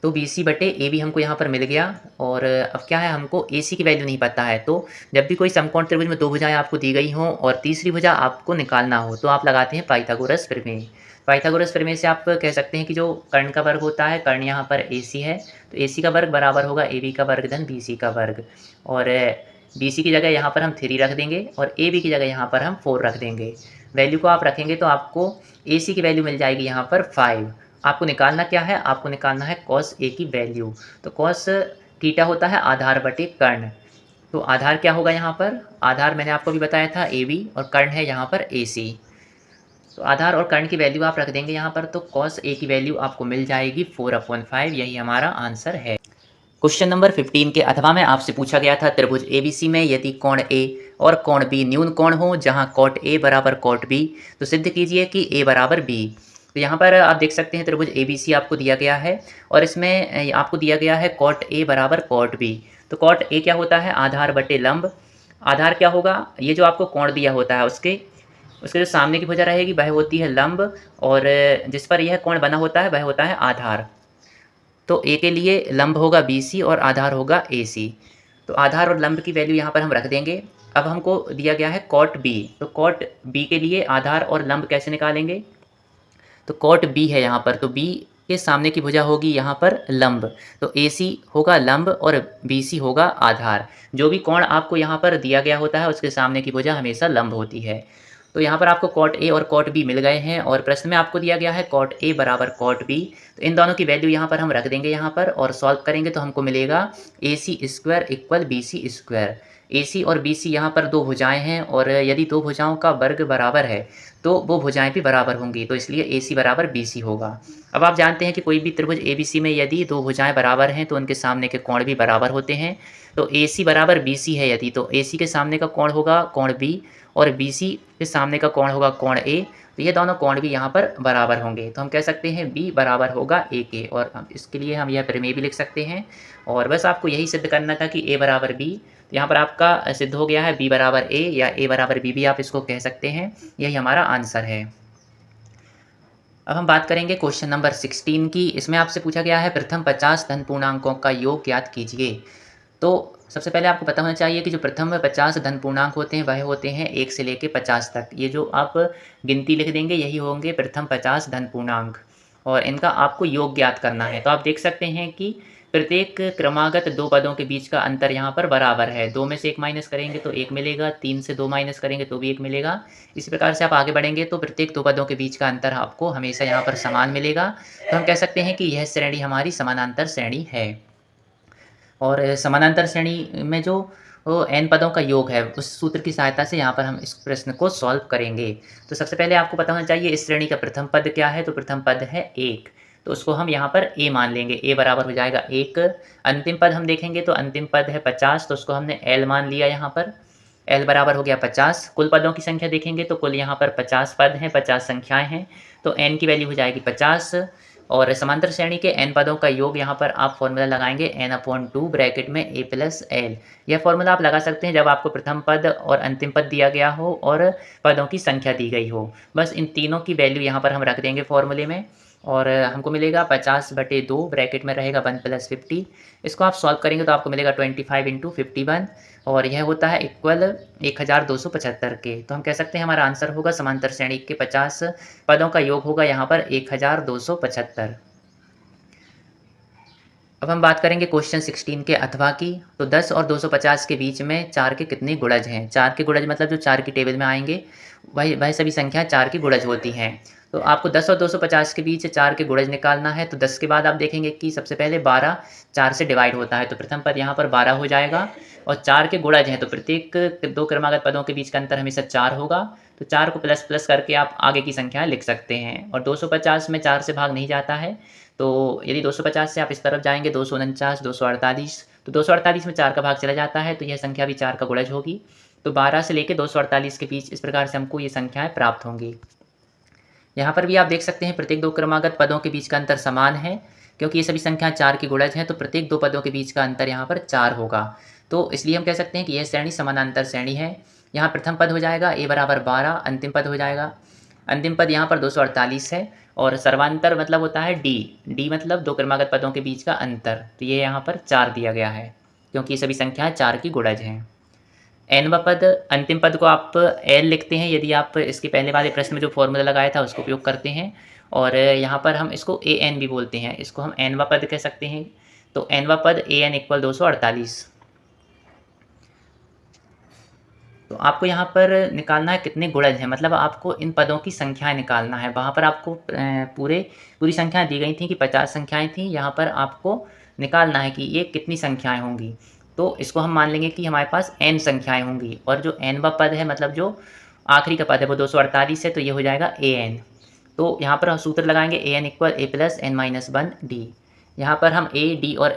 Speaker 1: तो BC बटे AB हमको यहाँ पर मिल गया। और अब क्या है, हमको AC की वैल्यू नहीं पता है। तो जब भी कोई समकोण त्रिभुज में दो भुजाएं आपको दी गई हों और तीसरी भुजा आपको निकालना हो तो आप लगाते हैं पाइथागोरस प्रमेय। पाइथागोरस प्रमेय से आप कह सकते हैं कि जो कर्ण का वर्ग होता है, कर्ण यहाँ पर AC है, तो AC का वर्ग बराबर होगा AB का वर्ग धन BC का वर्ग, और BC की जगह यहाँ पर हम 3 रख देंगे और AB की जगह यहाँ पर हम 4 रख देंगे। वैल्यू को आप रखेंगे तो आपको AC की वैल्यू मिल जाएगी यहाँ पर 5। आपको निकालना क्या है, आपको निकालना है cos A की वैल्यू। तो cos थीटा होता है आधार बटे कर्ण, तो आधार क्या होगा यहाँ पर, आधार मैंने आपको भी बताया था AB, और कर्ण है यहाँ पर AC। तो आधार और कर्ण की वैल्यू आप रख देंगे यहाँ पर, तो cos A की वैल्यू आपको मिल जाएगी 4/5। यही हमारा आंसर है। क्वेश्चन नंबर 15 के अथवा में आपसे पूछा गया था त्रिभुज ABC में यदि कोण A और कोण B न्यून कोण हो जहां cot A बराबर cot B, तो सिद्ध कीजिए कि A बराबर B। तो यहाँ पर आप देख सकते हैं त्रिभुज ABC आपको दिया गया है और इसमें आपको दिया गया है cot A बराबर cot B। तो cot A क्या होता है, आधार बटे लंब। आधार क्या होगा, ये जो आपको कोण दिया होता है उसके जो सामने की भुजा रहेगी वह होती है लंब, और जिस पर यह कोण बना होता है वह होता है आधार। तो A के लिए लंब होगा BC और आधार होगा AC। तो आधार और लंब की वैल्यू यहाँ पर हम रख देंगे। अब हमको दिया गया है cot B, तो cot B के लिए आधार और लंब कैसे निकालेंगे, तो cot B है यहाँ पर, तो B के सामने की भुजा होगी यहाँ पर लंब, तो AC होगा लंब और BC होगा आधार। जो भी कोण आपको यहाँ पर दिया गया होता है उसके सामने की भुजा हमेशा लंब होती है। तो यहाँ पर आपको cot A और cot B मिल गए हैं, और प्रश्न में आपको दिया गया है cot A बराबर cot B। तो इन दोनों की वैल्यू यहाँ पर हम रख देंगे यहाँ पर, और सॉल्व करेंगे तो हमको मिलेगा AC² = BC²। AC और BC यहाँ पर दो भुजाएं हैं, और यदि दो भुजाओं का वर्ग बराबर है तो वो भुजाएं भी बराबर होंगी, तो इसलिए AC बराबर BC होगा। अब आप जानते हैं कि कोई भी त्रिभुज ABC में यदि दो भुजाएं बराबर हैं तो उनके सामने के कोण भी बराबर होते हैं। तो AC बराबर BC है यदि, तो AC के सामने का कोण होगा कोण B, और BC के सामने का कोण होगा कोण A। तो ये दोनों कोण भी यहाँ पर बराबर होंगे, तो हम कह सकते हैं B बराबर होगा A के, और इसके लिए हम यह प्रमेय भी लिख सकते हैं। और बस आपको यही सिद्ध करना था कि A बराबर B। तो यहाँ पर आपका सिद्ध हो गया है B बराबर A, या A बराबर B भी आप इसको कह सकते हैं। यही हमारा आंसर है। अब हम बात करेंगे क्वेश्चन नंबर 16 की। इसमें आपसे पूछा गया है प्रथम 50 धन पूर्णांकों का योग ज्ञात कीजिए। तो सबसे पहले आपको पता होना चाहिए कि जो प्रथम 50 धन पूर्णांक होते हैं वह होते हैं 1 से लेकर 50 तक। ये जो आप गिनती लिख देंगे यही होंगे प्रथम 50 धन पूर्णांक, और इनका आपको योग ज्ञात करना है। तो आप देख सकते हैं कि प्रत्येक क्रमागत दो पदों के बीच का अंतर यहाँ पर बराबर है। 2 में से 1 माइनस करेंगे तो 1 मिलेगा, 3 से 2 माइनस करेंगे तो भी 1 मिलेगा। इसी प्रकार से आप आगे बढ़ेंगे तो प्रत्येक दो पदों के बीच का अंतर आपको हमेशा यहाँ पर समान मिलेगा। तो हम कह सकते हैं कि यह श्रेणी हमारी समानांतर श्रेणी है। और समानांतर श्रेणी में जो n पदों का योग है, उस सूत्र की सहायता से यहाँ पर हम इस प्रश्न को सॉल्व करेंगे। तो सबसे पहले आपको पता होना चाहिए इस श्रेणी का प्रथम पद क्या है। तो प्रथम पद है 1, तो उसको हम यहाँ पर a मान लेंगे। a बराबर हो जाएगा 1। अंतिम पद हम देखेंगे तो अंतिम पद है 50, तो उसको हमने l मान लिया यहाँ पर। l बराबर हो गया 50। कुल पदों की संख्या देखेंगे तो कुल यहाँ पर 50 पद हैं, 50 संख्याएं हैं, तो n की वैल्यू हो जाएगी 50। और समांतर श्रेणी के n पदों का योग यहाँ पर आप फॉर्मूला लगाएंगे n/2 ब्रैकेट में a + l। यह फॉर्मूला आप लगा सकते हैं जब आपको प्रथम पद और अंतिम पद दिया गया हो और पदों की संख्या दी गई हो। बस इन तीनों की वैल्यू यहाँ पर हम रख देंगे फॉर्मूले में और हमको मिलेगा 50/2 ब्रैकेट में रहेगा 1 + 50। इसको आप सॉल्व करेंगे तो आपको मिलेगा 25 × 51 और यह होता है इक्वल 1275 के। तो हम कह सकते हैं हमारा आंसर होगा समांतर श्रेणी के 50 पदों का योग होगा यहाँ पर 1275। अब हम बात करेंगे क्वेश्चन 16 के अथवा की। तो 10 और 250 के बीच में 4 के कितने गुणज हैं। 4 के गुणज मतलब जो 4 की टेबल में आएंगे वह सभी संख्या 4 की गुणज होती हैं। तो आपको 10 और 250 के बीच 4 के गुणज निकालना है। तो 10 के बाद आप देखेंगे कि सबसे पहले 12 4 से डिवाइड होता है, तो प्रथम पद यहाँ पर 12 हो जाएगा। और 4 के गुणज हैं तो प्रत्येक दो क्रमागत पदों के बीच का अंतर हमेशा 4 होगा। तो 4 को प्लस प्लस करके आप आगे की संख्या लिख सकते हैं। और 250 में 4 से भाग नहीं जाता है, तो यदि 250 से आप इस तरफ जाएंगे 249, 248, तो 248 में 4 का भाग चला जाता है, तो यह संख्या भी 4 का गुणज होगी। तो 12 से लेकर 248 के बीच इस प्रकार से हमको ये संख्याएं प्राप्त होंगी। यहाँ पर भी आप देख सकते हैं प्रत्येक दो क्रमागत पदों के बीच का अंतर समान है, क्योंकि ये सभी संख्या 4 की गुणज हैं, तो प्रत्येक दो पदों के बीच का अंतर यहाँ पर 4 होगा। तो इसलिए हम कह सकते हैं कि यह श्रेणी समानांतर श्रेणी है। यहाँ प्रथम पद हो जाएगा a बराबर 12, अंतिम पद हो जाएगा, अंतिम पद यहाँ पर 248 है। और सर्वांतर मतलब होता है d मतलब दो क्रमागत पदों के बीच का अंतर, तो ये यहाँ पर 4 दिया गया है, क्योंकि ये सभी संख्याएं 4 की गुणज हैं। nवा पद, अंतिम पद को आप l लिखते हैं यदि आप इसके पहले वाले प्रश्न में जो फॉर्मूला लगाया था उसको उपयोग करते हैं। और यहाँ पर हम इसको an भी बोलते हैं, इसको हम nवा पद कह सकते हैं। तो nवा पद an = 248। तो आपको यहाँ पर निकालना है कितने गुणज हैं, मतलब आपको इन पदों की संख्याएं निकालना है। वहाँ पर आपको पूरी संख्याएं दी गई थी कि 50 संख्याएं थी, यहाँ पर आपको निकालना है कि ये कितनी संख्याएं होंगी। तो इसको हम मान लेंगे कि हमारे पास n संख्याएं होंगी, और जो nवा पद है मतलब जो आखिरी का पद है वो 248 है, तो ये हो जाएगा an। तो यहाँ पर हम सूत्र लगाएंगे an = a + n - 1 d। यहाँ पर हम a, d और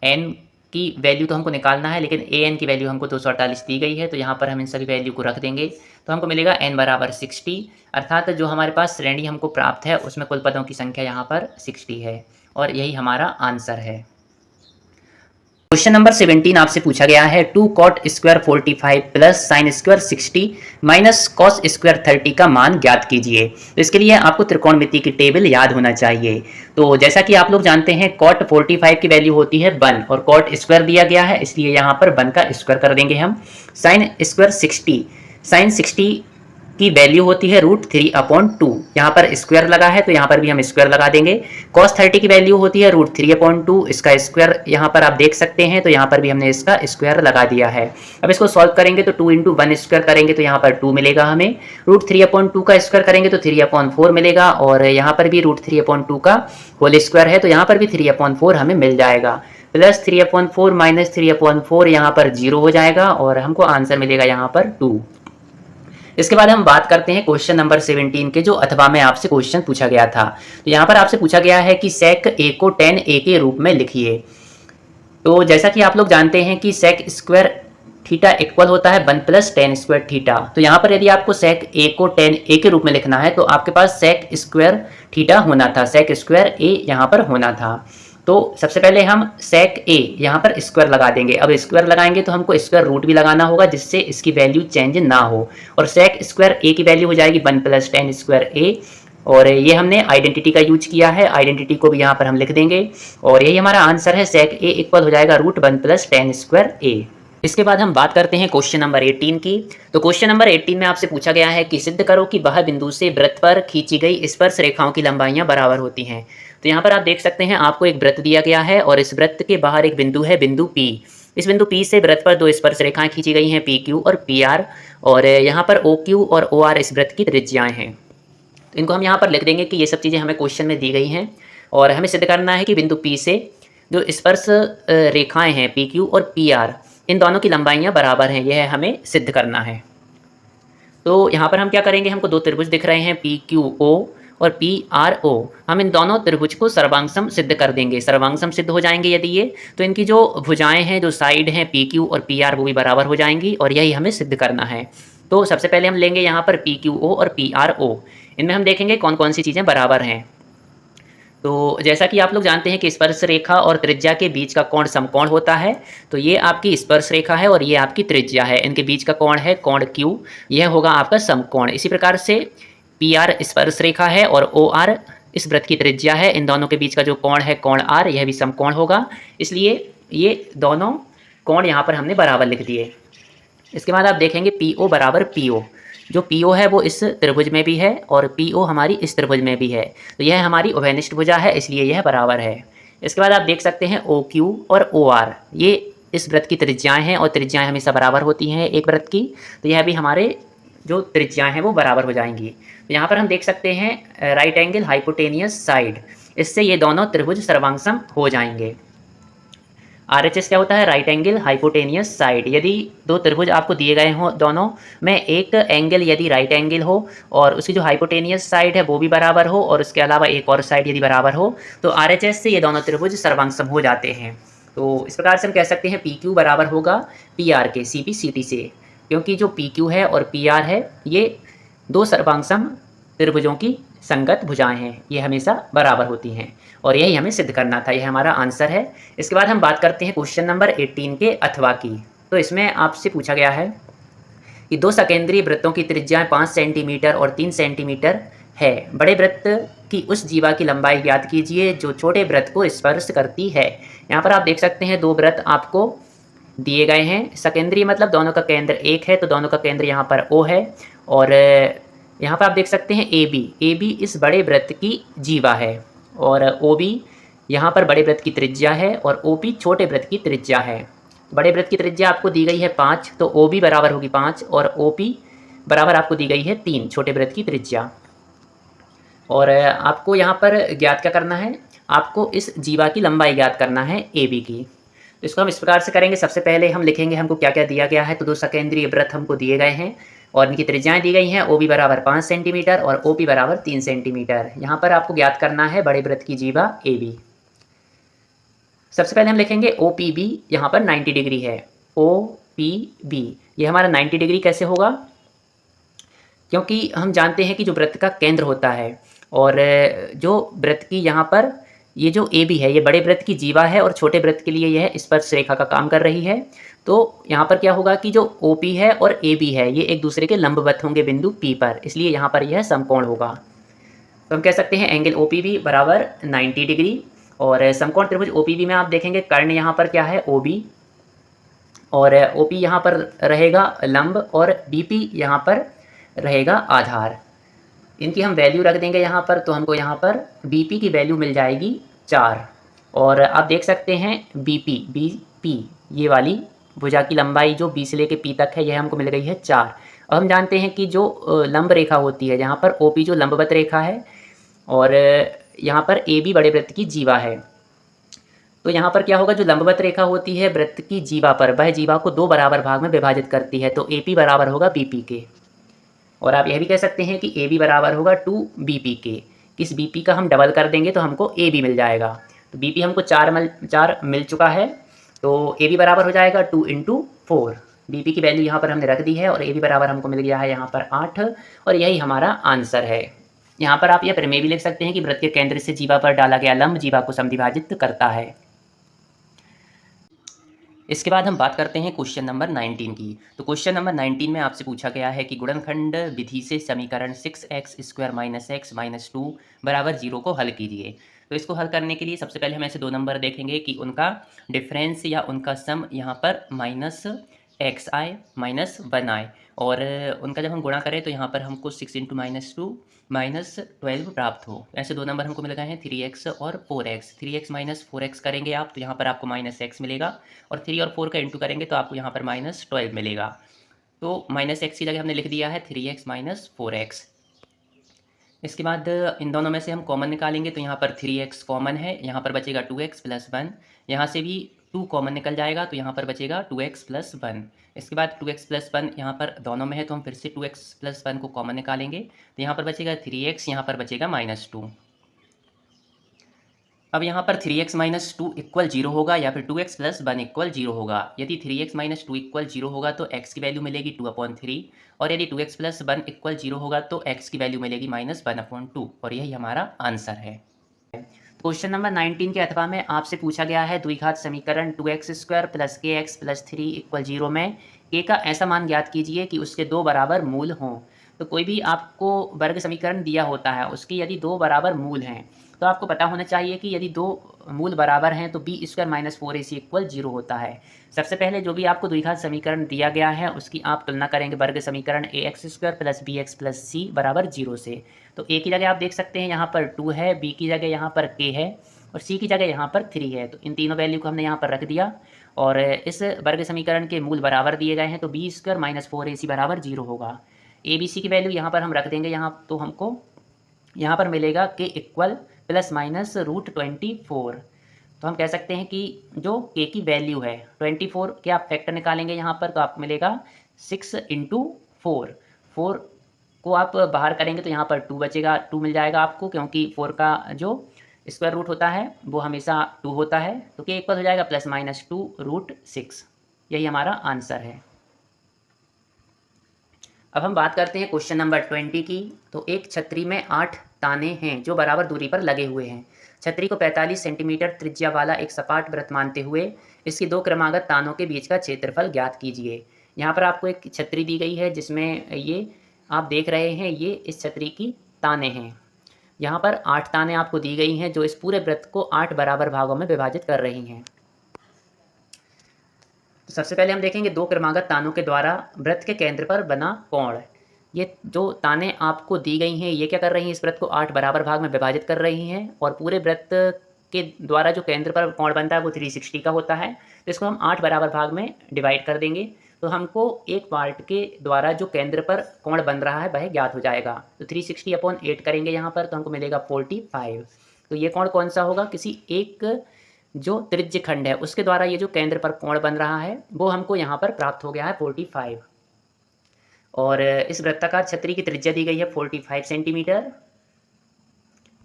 Speaker 1: n की वैल्यू तो हमको निकालना है, लेकिन an की वैल्यू हमको 248 दी गई है, तो यहाँ पर हम इन सभी वैल्यू को रख देंगे। तो हमको मिलेगा n बराबर 60, अर्थात जो हमारे पास श्रेणी हमको प्राप्त है उसमें कुल पदों की संख्या यहाँ पर 60 है, और यही हमारा आंसर है। क्वेश्चन नंबर 17 आपसे पूछा गया है 2 cot square 45 plus sine square 60 minus cos square 30 का मान ज्ञात कीजिए। तो इसके लिए आपको त्रिकोणमिति की टेबल याद होना चाहिए। तो जैसा कि आप लोग जानते हैं cot 45 की वैल्यू होती है 1 और cot स्क्वायर दिया गया है, इसलिए यहाँ पर 1 का स्क्वायर कर देंगे हम। साइन स्क्वायर 60, साइन 60 की वैल्यू होती है √3/2, यहाँ पर स्क्वायर लगा है तो यहाँ पर भी हम स्क्वायर लगा देंगे। cos 30 की वैल्यू होती है √3/2, इसका स्क्वायर यहाँ पर आप देख सकते हैं, तो यहाँ पर भी हमने इसका स्क्वायर लगा दिया है। अब इसको सॉल्व करेंगे तो 2 × 1 स्क्वायर करेंगे तो यहाँ पर 2 मिलेगा हमें, √3/2 का स्क्वायर करेंगे तो 3/4 मिलेगा, और यहाँ पर भी √3/2 का होल स्क्वायर है तो यहाँ पर भी 3/4 हमें मिल जाएगा, प्लस 3/4 माइनस 3/4 यहाँ पर 0 हो जाएगा, और हमको आंसर मिलेगा यहाँ पर 2। इसके बाद हम बात करते हैं क्वेश्चन नंबर 17 के, जो अथवा में आपसे क्वेश्चन पूछा गया था। तो यहाँ पर आपसे पूछा गया है कि sec a को tan a के रूप में लिखिए। तो जैसा कि आप लोग जानते हैं कि sec स्क्वायर थीटा इक्वल होता है 1 + tan स्क्वायर थीटा। तो यहाँ पर यदि आपको sec a को tan a के रूप में लिखना है तो आपके पास sec स्क्वायर थीटा होना था, sec स्क्वायर a यहाँ पर होना था। तो सबसे पहले हम sec a यहाँ पर स्क्वायर लगा देंगे। अब स्क्वायर लगाएंगे तो हमको स्क्वायर रूट भी लगाना होगा जिससे इसकी वैल्यू चेंज ना हो, और sec स्क्वायर a की वैल्यू हो जाएगी 1 + tan स्क्वायर a, और ये हमने आइडेंटिटी का यूज किया है, आइडेंटिटी को भी यहाँ पर हम लिख देंगे, और यही हमारा आंसर है। sec a इक्वल हो जाएगा √1 + tan स्क्वायर a। इसके बाद हम बात करते हैं क्वेश्चन नंबर 18 की। तो क्वेश्चन नंबर 18 में आपसे पूछा गया है कि सिद्ध करो कि वह बिंदु से वृत्त पर खींची गई स्पर्श रेखाओं की लंबाइयां बराबर होती हैं। तो यहाँ पर आप देख सकते हैं आपको एक वृत्त दिया गया है और इस वृत्त के बाहर एक बिंदु है, बिंदु P। इस बिंदु P से वृत्त पर दो स्पर्श रेखाएं खींची गई हैं, PQ और PR, और यहाँ पर OQ और OR इस वृत्त की त्रिज्याएं हैं। तो इनको हम यहाँ पर लिख देंगे कि ये सब चीज़ें हमें क्वेश्चन में दी गई हैं और हमें सिद्ध करना है कि बिंदु P से जो स्पर्श रेखाएं हैं PQ और PR, इन दोनों की लंबाइयाँ बराबर हैं, यह हमें सिद्ध करना है। तो यहाँ पर हम क्या करेंगे, हमको दो त्रिभुज दिख रहे हैं PQO और PRO। हम इन दोनों त्रिभुज को सर्वांगसम सिद्ध कर देंगे। सर्वांगसम सिद्ध हो जाएंगे यदि ये, तो इनकी जो भुजाएं हैं, जो साइड हैं PQ और PR, वो भी बराबर हो जाएंगी और यही हमें सिद्ध करना है। तो सबसे पहले हम लेंगे यहाँ पर PQO और PRO। इनमें हम देखेंगे कौन कौन सी चीज़ें बराबर हैं। तो जैसा कि आप लोग जानते हैं कि स्पर्श रेखा और त्रिज्या के बीच का कोण समकोण होता है। तो ये आपकी स्पर्श रेखा है और ये आपकी त्रिज्या है, इनके बीच का कोण है कोण Q, यह होगा आपका समकोण। इसी प्रकार से PR स्पर्श रेखा है और OR इस वृत्त की त्रिज्या है, इन दोनों के बीच का जो कोण है कोण R, यह भी समकोण होगा। इसलिए ये दोनों कोण यहाँ पर हमने बराबर लिख दिए। इसके बाद आप देखेंगे PO बराबर PO। जो PO है वो इस त्रिभुज में भी है और PO हमारी इस त्रिभुज में भी है, तो यह हमारी उभयनिष्ठ भुजा है, इसलिए यह बराबर है। इसके बाद आप देख सकते हैं OQ और OR, ये इस वृत्त की त्रिज्याएं हैं और त्रिज्याएं हमेशा बराबर होती हैं एक वृत्त की, तो यह भी हमारे जो त्रिज्याएं हैं वो बराबर हो जाएंगी। तो यहाँ पर हम देख सकते हैं राइट एंगल हाइपोटेनियस साइड, इससे ये दोनों त्रिभुज सर्वांगसम हो जाएंगे। RHS क्या होता है, राइट एंगल हाइपोटेनियस साइड। यदि दो त्रिभुज आपको दिए गए हों, दोनों में एक एंगल यदि राइट एंगल हो और उसकी जो हाइपोटेनियस साइड है वो भी बराबर हो और उसके अलावा एक और साइड यदि बराबर हो, तो RHS से ये दोनों त्रिभुज सर्वांगसम हो जाते हैं। तो इस प्रकार से हम कह सकते हैं PQ बराबर होगा PR के CP CT से, क्योंकि जो PQ है और PR है ये दो सर्वांगसम त्रिभुजों की संगत भुजाएं हैं, ये हमेशा बराबर होती हैं और यही हमें सिद्ध करना था, यह हमारा आंसर है। इसके बाद हम बात करते हैं क्वेश्चन नंबर 18 के अथवा की। तो इसमें आपसे पूछा गया है कि दो सकेंद्रीय वृत्तों की त्रिज्याएं 5 सेंटीमीटर और 3 सेंटीमीटर है। बड़े वृत्त की उस जीवा की लंबाई ज्ञात कीजिए जो छोटे वृत्त को स्पर्श करती है। यहाँ पर आप देख सकते हैं दो वृत्त आपको दिए गए हैं। सकेंद्रीय मतलब दोनों का केंद्र एक है, तो दोनों का केंद्र यहाँ पर O है और यहाँ पर आप देख सकते हैं AB इस बड़े वृत्त की जीवा है और OB यहाँ पर बड़े वृत्त की त्रिज्या है और OP छोटे वृत्त की त्रिज्या है। बड़े वृत्त की त्रिज्या आपको दी गई है 5, तो OB बराबर होगी 5 और OP बराबर आपको दी गई है 3, छोटे वृत्त की त्रिज्या। और आपको यहाँ पर ज्ञात क्या करना है, आपको इस जीवा की लंबाई ज्ञात करना है AB की। तो इसको हम इस प्रकार से करेंगे। सबसे पहले हम लिखेंगे हमको क्या क्या दिया गया है। तो दो सकेंद्रीय वृत्त हमको दिए गए हैं और इनकी त्रिज्याएं दी गई हैं। OB बराबर 5 सेंटीमीटर और OP बराबर 3 सेंटीमीटर। यहाँ पर आपको ज्ञात करना है बड़े वृत्त की जीवा AB। सबसे पहले हम लिखेंगे OPB, यहाँ पर 90 डिग्री है। OPB ये हमारा 90 डिग्री कैसे होगा, क्योंकि हम जानते हैं कि जो वृत्त का केंद्र होता है और जो वृत्त की यहाँ पर ये जो AB है ये बड़े वृत्त की जीवा है और छोटे वृत्त के लिए यह स्पर्श रेखा का काम कर रही है। तो यहाँ पर क्या होगा कि जो OP है और AB है ये एक दूसरे के लंबवत होंगे बिंदु P पर, इसलिए यहाँ पर यह समकोण होगा। तो हम कह सकते हैं एंगल OPB बराबर 90 डिग्री। और समकोण त्रिभुज OPB में आप देखेंगे कर्ण यहाँ पर क्या है OB और OP यहाँ पर रहेगा लंब और BP यहाँ पर रहेगा आधार। इनकी हम वैल्यू रख देंगे यहाँ पर, तो हमको यहाँ पर BP की वैल्यू मिल जाएगी 4 और आप देख सकते हैं BP ये वाली भुजा की लंबाई जो B से लेके P तक है यह हमको मिल गई है 4। अब हम जानते हैं कि जो लंब रेखा होती है, यहाँ पर OP जो लंबवत रेखा है और यहाँ पर AB बड़े वृत्त की जीवा है। तो यहाँ पर क्या होगा, जो लंबवत रेखा होती है वृत्त की जीवा पर, वह जीवा को दो बराबर भाग में विभाजित करती है, तो AP बराबर होगा BP के। और आप यह भी कह सकते हैं कि AB बराबर होगा 2BP के। इस BP का हम डबल कर देंगे तो हमको AB मिल जाएगा। तो BP हमको 4 मिल चुका है, तो AB बराबर हो जाएगा 2 × 4। BP की वैल्यू यहाँ पर हमने रख दी है और AB बराबर हमको मिल गया है यहाँ पर 8 और यही हमारा आंसर है। यहाँ पर आप यह प्रमेय भी लिख सकते हैं कि वृत्त के केंद्र से जीवा पर डाला गया लंब जीवा को समद्विभाजित करता है। इसके बाद हम बात करते हैं क्वेश्चन नंबर 19 की। तो क्वेश्चन नंबर 19 में आपसे पूछा गया है कि गुणनखंड विधि से समीकरण 6x² - x - 2 = 0 को हल कीजिए। तो इसको हल करने के लिए सबसे पहले हम ऐसे दो नंबर देखेंगे कि उनका डिफरेंस या उनका सम यहाँ पर एक्स आए माइनस 1 आए, और उनका जब हम गुणा करें तो यहाँ पर हमको 6 इंटू -2 -12 प्राप्त हो। ऐसे दो नंबर हमको मिल गए हैं 3x और 4x। 3x माइनस 4x करेंगे आप तो यहाँ पर आपको -x मिलेगा, और 3 और 4 का इंटू करेंगे तो आपको यहाँ पर -12 मिलेगा। तो -x की जगह हमने लिख दिया है 3x माइनस 4x। इसके बाद इन दोनों में से हम कॉमन निकालेंगे तो यहाँ पर 3x कॉमन है, यहाँ पर बचेगा 2x प्लस 1। यहाँ से भी 2 कॉमन निकल जाएगा तो यहाँ पर बचेगा 2x प्लस 1। इसके बाद 2x प्लस 1 यहाँ पर दोनों में है तो हम फिर से 2x प्लस 1 को कॉमन निकालेंगे तो यहाँ पर बचेगा 3x, यहाँ पर बचेगा -2। अब यहाँ पर 3x माइनस 2 इक्वल 0 होगा या फिर 2x प्लस 1 इक्वल 0 होगा। यदि 3x माइनस 2 इक्वल 0 होगा तो x की वैल्यू मिलेगी 2/3, और यदि 2x प्लस 1 इक्वल 0 होगा तो x की वैल्यू मिलेगी -1/2, और यही हमारा आंसर है। क्वेश्चन नंबर 19 के अथवा में आपसे पूछा गया है द्विघात समीकरण 2x² plus kx plus 3 equal 0 में k का ऐसा मान ज्ञात कीजिए कि उसके दो बराबर मूल हों। तो कोई भी आपको वर्ग समीकरण दिया होता है, उसके यदि दो बराबर मूल हैं तो आपको पता होना चाहिए कि यदि दो मूल बराबर हैं तो b² माइनस 4ac इक्वल 0 होता है। सबसे पहले जो भी आपको द्विघात समीकरण दिया गया है उसकी आप तुलना करेंगे वर्ग समीकरण ax² plus bx plus c बराबर 0 से। तो a की जगह आप देख सकते हैं यहाँ पर 2 है, b की जगह यहाँ पर k है, और c की जगह यहाँ पर 3 है। तो इन तीनों वैल्यू को हमने यहाँ पर रख दिया, और इस वर्ग समीकरण के मूल बराबर दिए गए हैं तो b² माइनस 4ac बराबर 0 होगा। a b c की वैल्यू यहाँ पर हम रख देंगे, यहाँ तो हमको यहाँ पर मिलेगा k इक्वल प्लस माइनस √24। तो हम कह सकते हैं कि जो k की वैल्यू है 24 के आप फैक्टर निकालेंगे यहाँ पर तो आपको मिलेगा 6 इंटू 4। 4 को आप बाहर करेंगे तो यहाँ पर 2 बचेगा, 2 मिल जाएगा आपको, क्योंकि 4 का जो स्क्वायर रूट होता है वो हमेशा 2 होता है। तो k इक्वल हो जाएगा प्लस माइनस 2√6। यही हमारा आंसर है। अब हम बात करते हैं क्वेश्चन नंबर 20 की। तो एक छतरी में 8 ताने हैं जो बराबर दूरी पर लगे हुए हैं। छतरी को 45 सेंटीमीटर त्रिज्या वाला एक सपाट वृत्त मानते हुए इसकी दो क्रमागत तानों के बीच का क्षेत्रफल ज्ञात कीजिए। यहाँ पर आपको एक छतरी दी गई है जिसमें ये आप देख रहे हैं, ये इस छतरी की ताने हैं। यहाँ पर 8 ताने आपको दी गई हैं जो इस पूरे वृत्त को 8 बराबर भागों में विभाजित कर रही हैं। तो सबसे पहले हम देखेंगे दो क्रमागत तानों के द्वारा वृत्त के केंद्र पर बना कोण। ये जो ताने आपको दी गई हैं ये क्या कर रही हैं, इस वृत्त को 8 बराबर भाग में विभाजित कर रही हैं, और पूरे वृत्त के द्वारा जो केंद्र पर कोण बनता है वो 360 का होता है। तो इसको हम 8 बराबर भाग में डिवाइड कर देंगे तो हमको एक पार्ट के द्वारा जो केंद्र पर कोण बन रहा है वह ज्ञात हो जाएगा। तो 360/8 करेंगे यहाँ पर तो हमको मिलेगा 45। तो ये कोण कौन सा होगा, किसी एक जो त्रिज्य खंड है उसके द्वारा ये जो केंद्र पर कोण बन रहा है वो हमको यहाँ पर प्राप्त हो गया है 45। और इस वृत्ताकार छतरी की त्रिज्या दी गई है 45 सेंटीमीटर।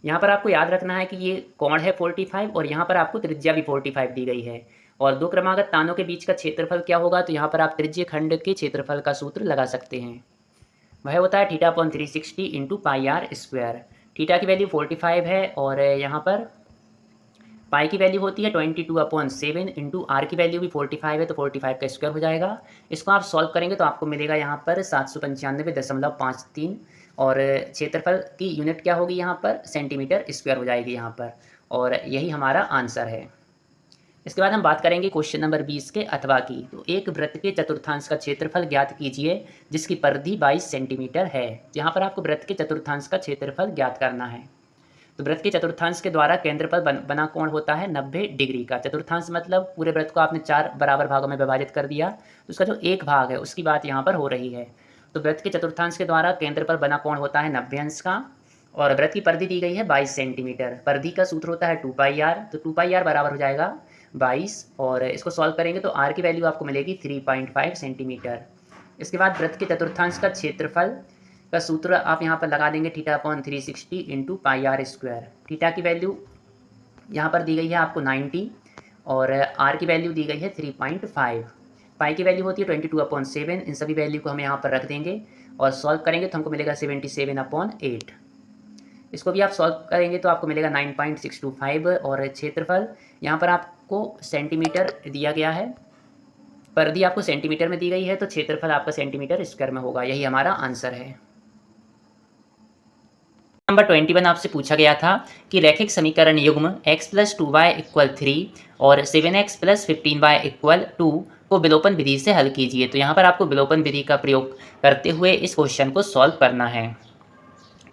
Speaker 1: यहाँ पर आपको याद रखना है कि ये कोण है 45 और यहाँ पर आपको त्रिज्या भी 45 दी गई है। और दो क्रमागत तानों के बीच का क्षेत्रफल क्या होगा, तो यहाँ पर आप त्रिज्य खंड के क्षेत्रफल का सूत्र लगा सकते हैं। वह होता है θ/360 इंटू πr²। थीटा की वैल्यू 45 है और यहाँ पर पाई की वैल्यू होती है 22/7 इंटू आर की वैल्यू भी 45 है तो 45 का स्क्वायर हो जाएगा। इसको आप सॉल्व करेंगे तो आपको मिलेगा यहाँ पर 795.53, और क्षेत्रफल की यूनिट क्या होगी यहाँ पर, सेंटीमीटर स्क्वायर हो जाएगी यहाँ पर, और यही हमारा आंसर है। इसके बाद हम बात करेंगे क्वेश्चन नंबर 20 के अथवा की। तो एक वृत्त के चतुर्थांश का क्षेत्रफल ज्ञात कीजिए जिसकी परिधि 22 सेंटीमीटर है। यहाँ पर आपको वृत्त के चतुर्थांश का क्षेत्रफल ज्ञात करना है। तो वृत्त के चतुर्थांश के द्वारा केंद्र पर बना कोण होता है 90 डिग्री का। चतुर्थांश मतलब पूरे वृत्त को आपने 4 बराबर भागों में विभाजित कर दिया, तो उसका जो एक भाग है उसकी बात यहाँ पर हो रही है। तो वृत्त के चतुर्थांश के द्वारा केंद्र पर बना कोण होता है 90 अंश का, और वृत्त की परिधि दी गई है 22 सेंटीमीटर। परिधि का सूत्र होता है 2πr, तो 2πr बराबर हो जाएगा 22, और इसको सॉल्व करेंगे तो r की वैल्यू आपको मिलेगी 3.5 सेंटीमीटर। इसके बाद वृत्त के चतुर्थांश का क्षेत्रफल का सूत्र आप यहाँ पर लगा देंगे θ/360 इंटू πr²। थीटा की वैल्यू यहाँ पर दी गई है आपको 90 और r की वैल्यू दी गई है 3.5। पाई की वैल्यू होती है 22/7। इन सभी वैल्यू को हम यहाँ पर रख देंगे और सॉल्व करेंगे तो हमको मिलेगा 77/8। इसको भी आप सॉल्व करेंगे तो आपको मिलेगा 9.625, और क्षेत्रफल यहाँ पर आपको सेंटीमीटर दिया गया है, परिधि आपको सेंटीमीटर में दी गई है तो क्षेत्रफल आपका सेंटीमीटर स्क्वायर में होगा। यही हमारा आंसर है। नंबर 21 आपसे पूछा गया था कि रैखिक समीकरण युग्म x + 2y = 3 और 7x + 15y = 2 को विलोपन विधि से हल कीजिए। तो यहाँ पर आपको विलोपन विधि का प्रयोग करते हुए इस क्वेश्चन को सॉल्व करना है।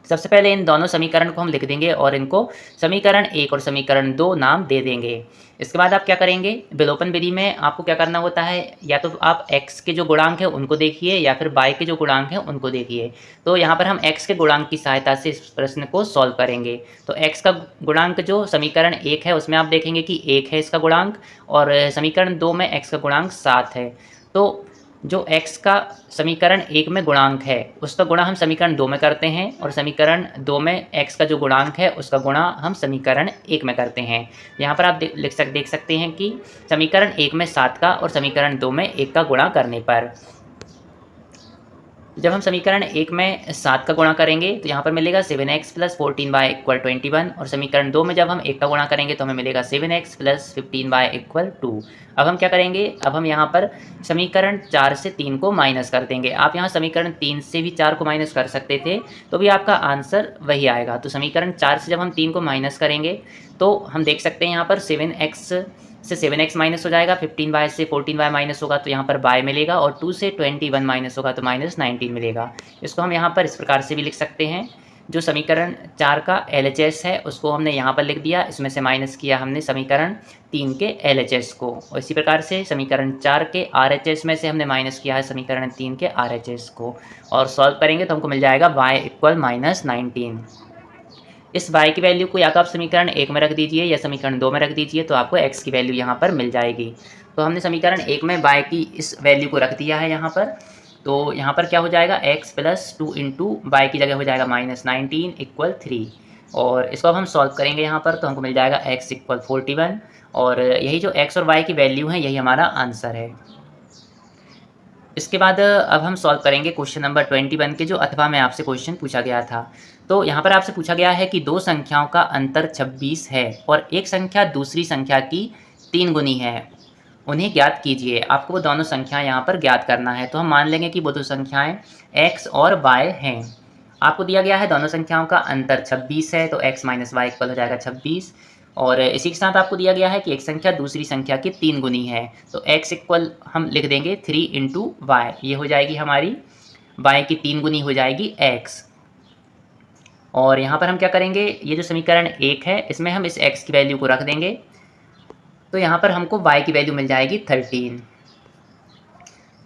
Speaker 1: सबसे पहले इन दोनों समीकरण को हम लिख देंगे और इनको समीकरण 1 और समीकरण 2 नाम दे देंगे। इसके बाद आप क्या करेंगे, विलोपन विधि में आपको क्या करना होता है, या तो आप x के जो गुणांक हैं उनको देखिए या फिर y के जो गुणांक हैं उनको देखिए। तो यहाँ पर हम x के गुणांक की सहायता से इस प्रश्न को सॉल्व करेंगे। तो x का गुणांक जो समीकरण 1 है उसमें आप देखेंगे कि 1 है इसका गुणांक, और समीकरण 2 में x का गुणांक 7 है। तो जो x का समीकरण 1 में गुणांक है उसका गुणा हम समीकरण 2 में करते हैं, और समीकरण 2 में x का जो गुणांक है उसका गुणा हम समीकरण 1 में करते हैं। यहाँ पर आप देख सकते हैं कि समीकरण 1 में 7 का और समीकरण 2 में 1 का गुणा करने पर जब हम समीकरण 1 में 7 का गुणा करेंगे तो यहाँ पर मिलेगा 7x + 14y = 21, और समीकरण 2 में जब हम 1 का गुणा करेंगे तो हमें मिलेगा 7x + 15y = 2। अब हम क्या करेंगे, अब हम यहाँ पर समीकरण 4 से 3 को माइनस कर देंगे। आप यहाँ समीकरण 3 से भी 4 को माइनस कर सकते थे तो भी आपका आंसर वही आएगा। तो समीकरण 4 से जब हम 3 को माइनस करेंगे तो हम देख सकते हैं यहाँ पर 7x से 7x माइनस हो जाएगा, 15y से 14y माइनस होगा तो यहाँ पर y मिलेगा, और 2 से 21 माइनस होगा तो -19 मिलेगा। इसको हम यहाँ पर इस प्रकार से भी लिख सकते हैं, जो समीकरण 4 का LHS है उसको हमने यहाँ पर लिख दिया, इसमें से माइनस किया हमने समीकरण 3 के LHS को, और इसी प्रकार से समीकरण 4 के RHS में से हमने माइनस किया है समीकरण 3 के RHS को, और सॉल्व करेंगे तो हमको मिल जाएगा y = -19। इस y की वैल्यू को या तो आप समीकरण 1 में रख दीजिए या समीकरण 2 में रख दीजिए, तो आपको x की वैल्यू यहाँ पर मिल जाएगी। तो हमने समीकरण 1 में y की इस वैल्यू को रख दिया है यहाँ पर, तो यहाँ पर क्या हो जाएगा, x + 2 × y की जगह हो जाएगा -19 = 3, और इसको अब हम सॉल्व करेंगे यहाँ पर तो हमको मिल जाएगा x = 41, और यही जो x और y की वैल्यू है यही हमारा आंसर है। इसके बाद अब हम सॉल्व करेंगे क्वेश्चन नंबर 21 के, जो अथवा में आपसे क्वेश्चन पूछा गया था। तो यहाँ पर आपसे पूछा गया है कि दो संख्याओं का अंतर 26 है और एक संख्या दूसरी संख्या की 3 गुनी है, उन्हें ज्ञात कीजिए। आपको वो दोनों संख्याएं यहाँ पर ज्ञात करना है। तो हम मान लेंगे कि वो दो संख्याएं x और y हैं। आपको दिया गया है दोनों संख्याओं का अंतर 26 है, तो x - y = हो जाएगा 26, और इसी के साथ आपको दिया गया है कि एक संख्या दूसरी संख्या की 3 गुनी है, तो x = हम लिख देंगे 3 × y, ये हो जाएगी हमारी y की 3 गुनी हो जाएगी x। और यहाँ पर हम क्या करेंगे, ये जो समीकरण 1 है इसमें हम इस x की वैल्यू को रख देंगे, तो यहाँ पर हमको y की वैल्यू मिल जाएगी 13।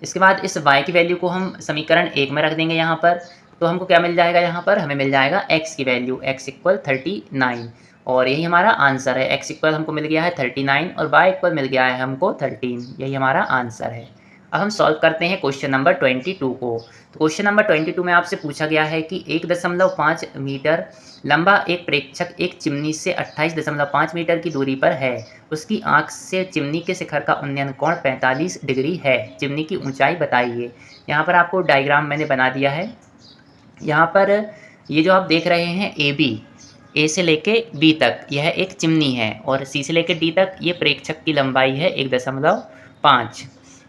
Speaker 1: इसके बाद इस y की वैल्यू को हम समीकरण 1 में रख देंगे यहाँ पर, तो हमको क्या मिल जाएगा, यहाँ पर हमें मिल जाएगा x की वैल्यू, x = 39, और यही हमारा आंसर है। x = हमको मिल गया है 39 और y = मिल गया है हमको 13, यही हमारा आंसर है। अब हम सॉल्व करते हैं क्वेश्चन नंबर 22 को। तो क्वेश्चन नंबर 22 में आपसे पूछा गया है कि 1.5 मीटर लंबा एक प्रेक्षक एक चिमनी से 28.5 मीटर की दूरी पर है। उसकी आंख से चिमनी के शिखर का उन्नयन कोण 45 डिग्री है। चिमनी की ऊंचाई बताइए। यहाँ पर आपको डायग्राम मैंने बना दिया है। यहाँ पर ये जो आप देख रहे हैं ए से लेके बी तक यह एक चिमनी है, और सी से लेके डी तक ये प्रेक्षक की लंबाई है 1.5।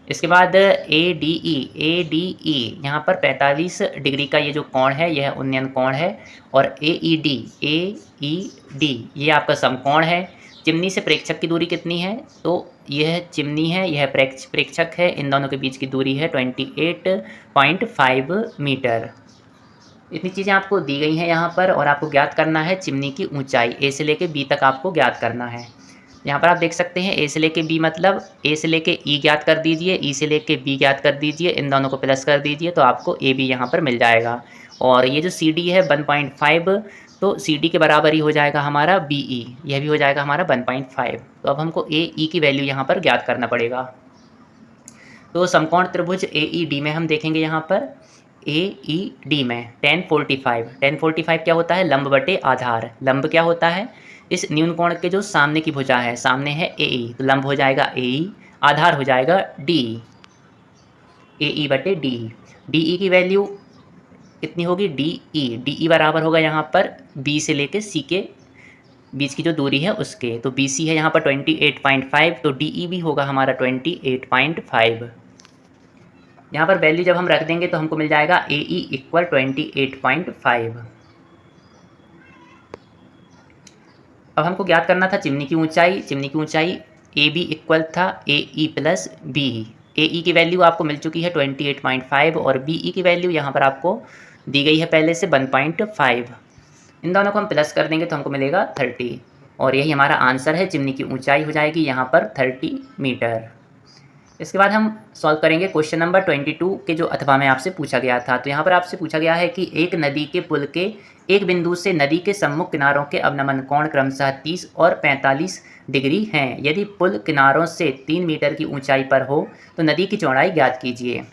Speaker 1: इसके बाद ए डी ई यहाँ पर 45 डिग्री का ये जो कोण है यह उन्नयन कोण है, और ए ई डी ये आपका समकोण है। चिमनी से प्रेक्षक की दूरी कितनी है, तो यह चिमनी है, यह प्रेक्षक है, इन दोनों के बीच की दूरी है 28.5 मीटर। इतनी चीज़ें आपको दी गई हैं यहाँ पर, और आपको ज्ञात करना है चिमनी की ऊंचाई। ए से लेके बी तक आपको ज्ञात करना है। यहाँ पर आप देख सकते हैं ए से लेके बी मतलब ए से लेके ई ज्ञात कर दीजिए, ई से लेके बी ज्ञात कर दीजिए, इन दोनों को प्लस कर दीजिए तो आपको ए बी यहाँ पर मिल जाएगा। और ये जो सी डी है 1.5, तो सी डी के बराबर ही हो जाएगा हमारा बी ई, यह भी हो जाएगा हमारा 1.5। तो अब हमको ए ई की वैल्यू यहाँ पर ज्ञात करना पड़ेगा। तो समकोण त्रिभुज ए ई डी में हम देखेंगे यहाँ पर ए ई डी में tan 45 क्या होता है, लंब बटे आधार। लंब क्या होता है, इस न्यून कोण के जो सामने की भुजा है, सामने है ए ई, तो लंब हो जाएगा ए ई, आधार हो जाएगा डी, ए ई बटे डी। डी ई की वैल्यू कितनी होगी, डी ई बराबर होगा यहाँ पर बी से लेके सी के बीच की जो दूरी है उसके, तो बी सी है यहाँ पर 28.5, तो डी ई भी होगा हमारा 28.5। यहाँ पर वैल्यू जब हम रख देंगे तो हमको मिल जाएगा ए ई = 28.5। अब हमको ज्ञात करना था चिमनी की ऊंचाई। चिमनी की ऊंचाई ए बी इक्वल था ए ई + बी, AE की वैल्यू आपको मिल चुकी है 28.5 और BE की वैल्यू यहाँ पर आपको दी गई है पहले से 1.5। इन दोनों को हम प्लस कर देंगे तो हमको मिलेगा 30 और यही हमारा आंसर है। चिमनी की ऊंचाई हो जाएगी यहाँ पर 30 मीटर। इसके बाद हम सॉल्व करेंगे क्वेश्चन नंबर 22 के जो अथवा में आपसे पूछा गया था। तो यहाँ पर आपसे पूछा गया है कि एक नदी के पुल के एक बिंदु से नदी के सम्मुख किनारों के अवनमन कोण क्रमशः 30 और 45 डिग्री हैं। यदि पुल किनारों से 3 मीटर की ऊंचाई पर हो तो नदी की चौड़ाई ज्ञात कीजिए।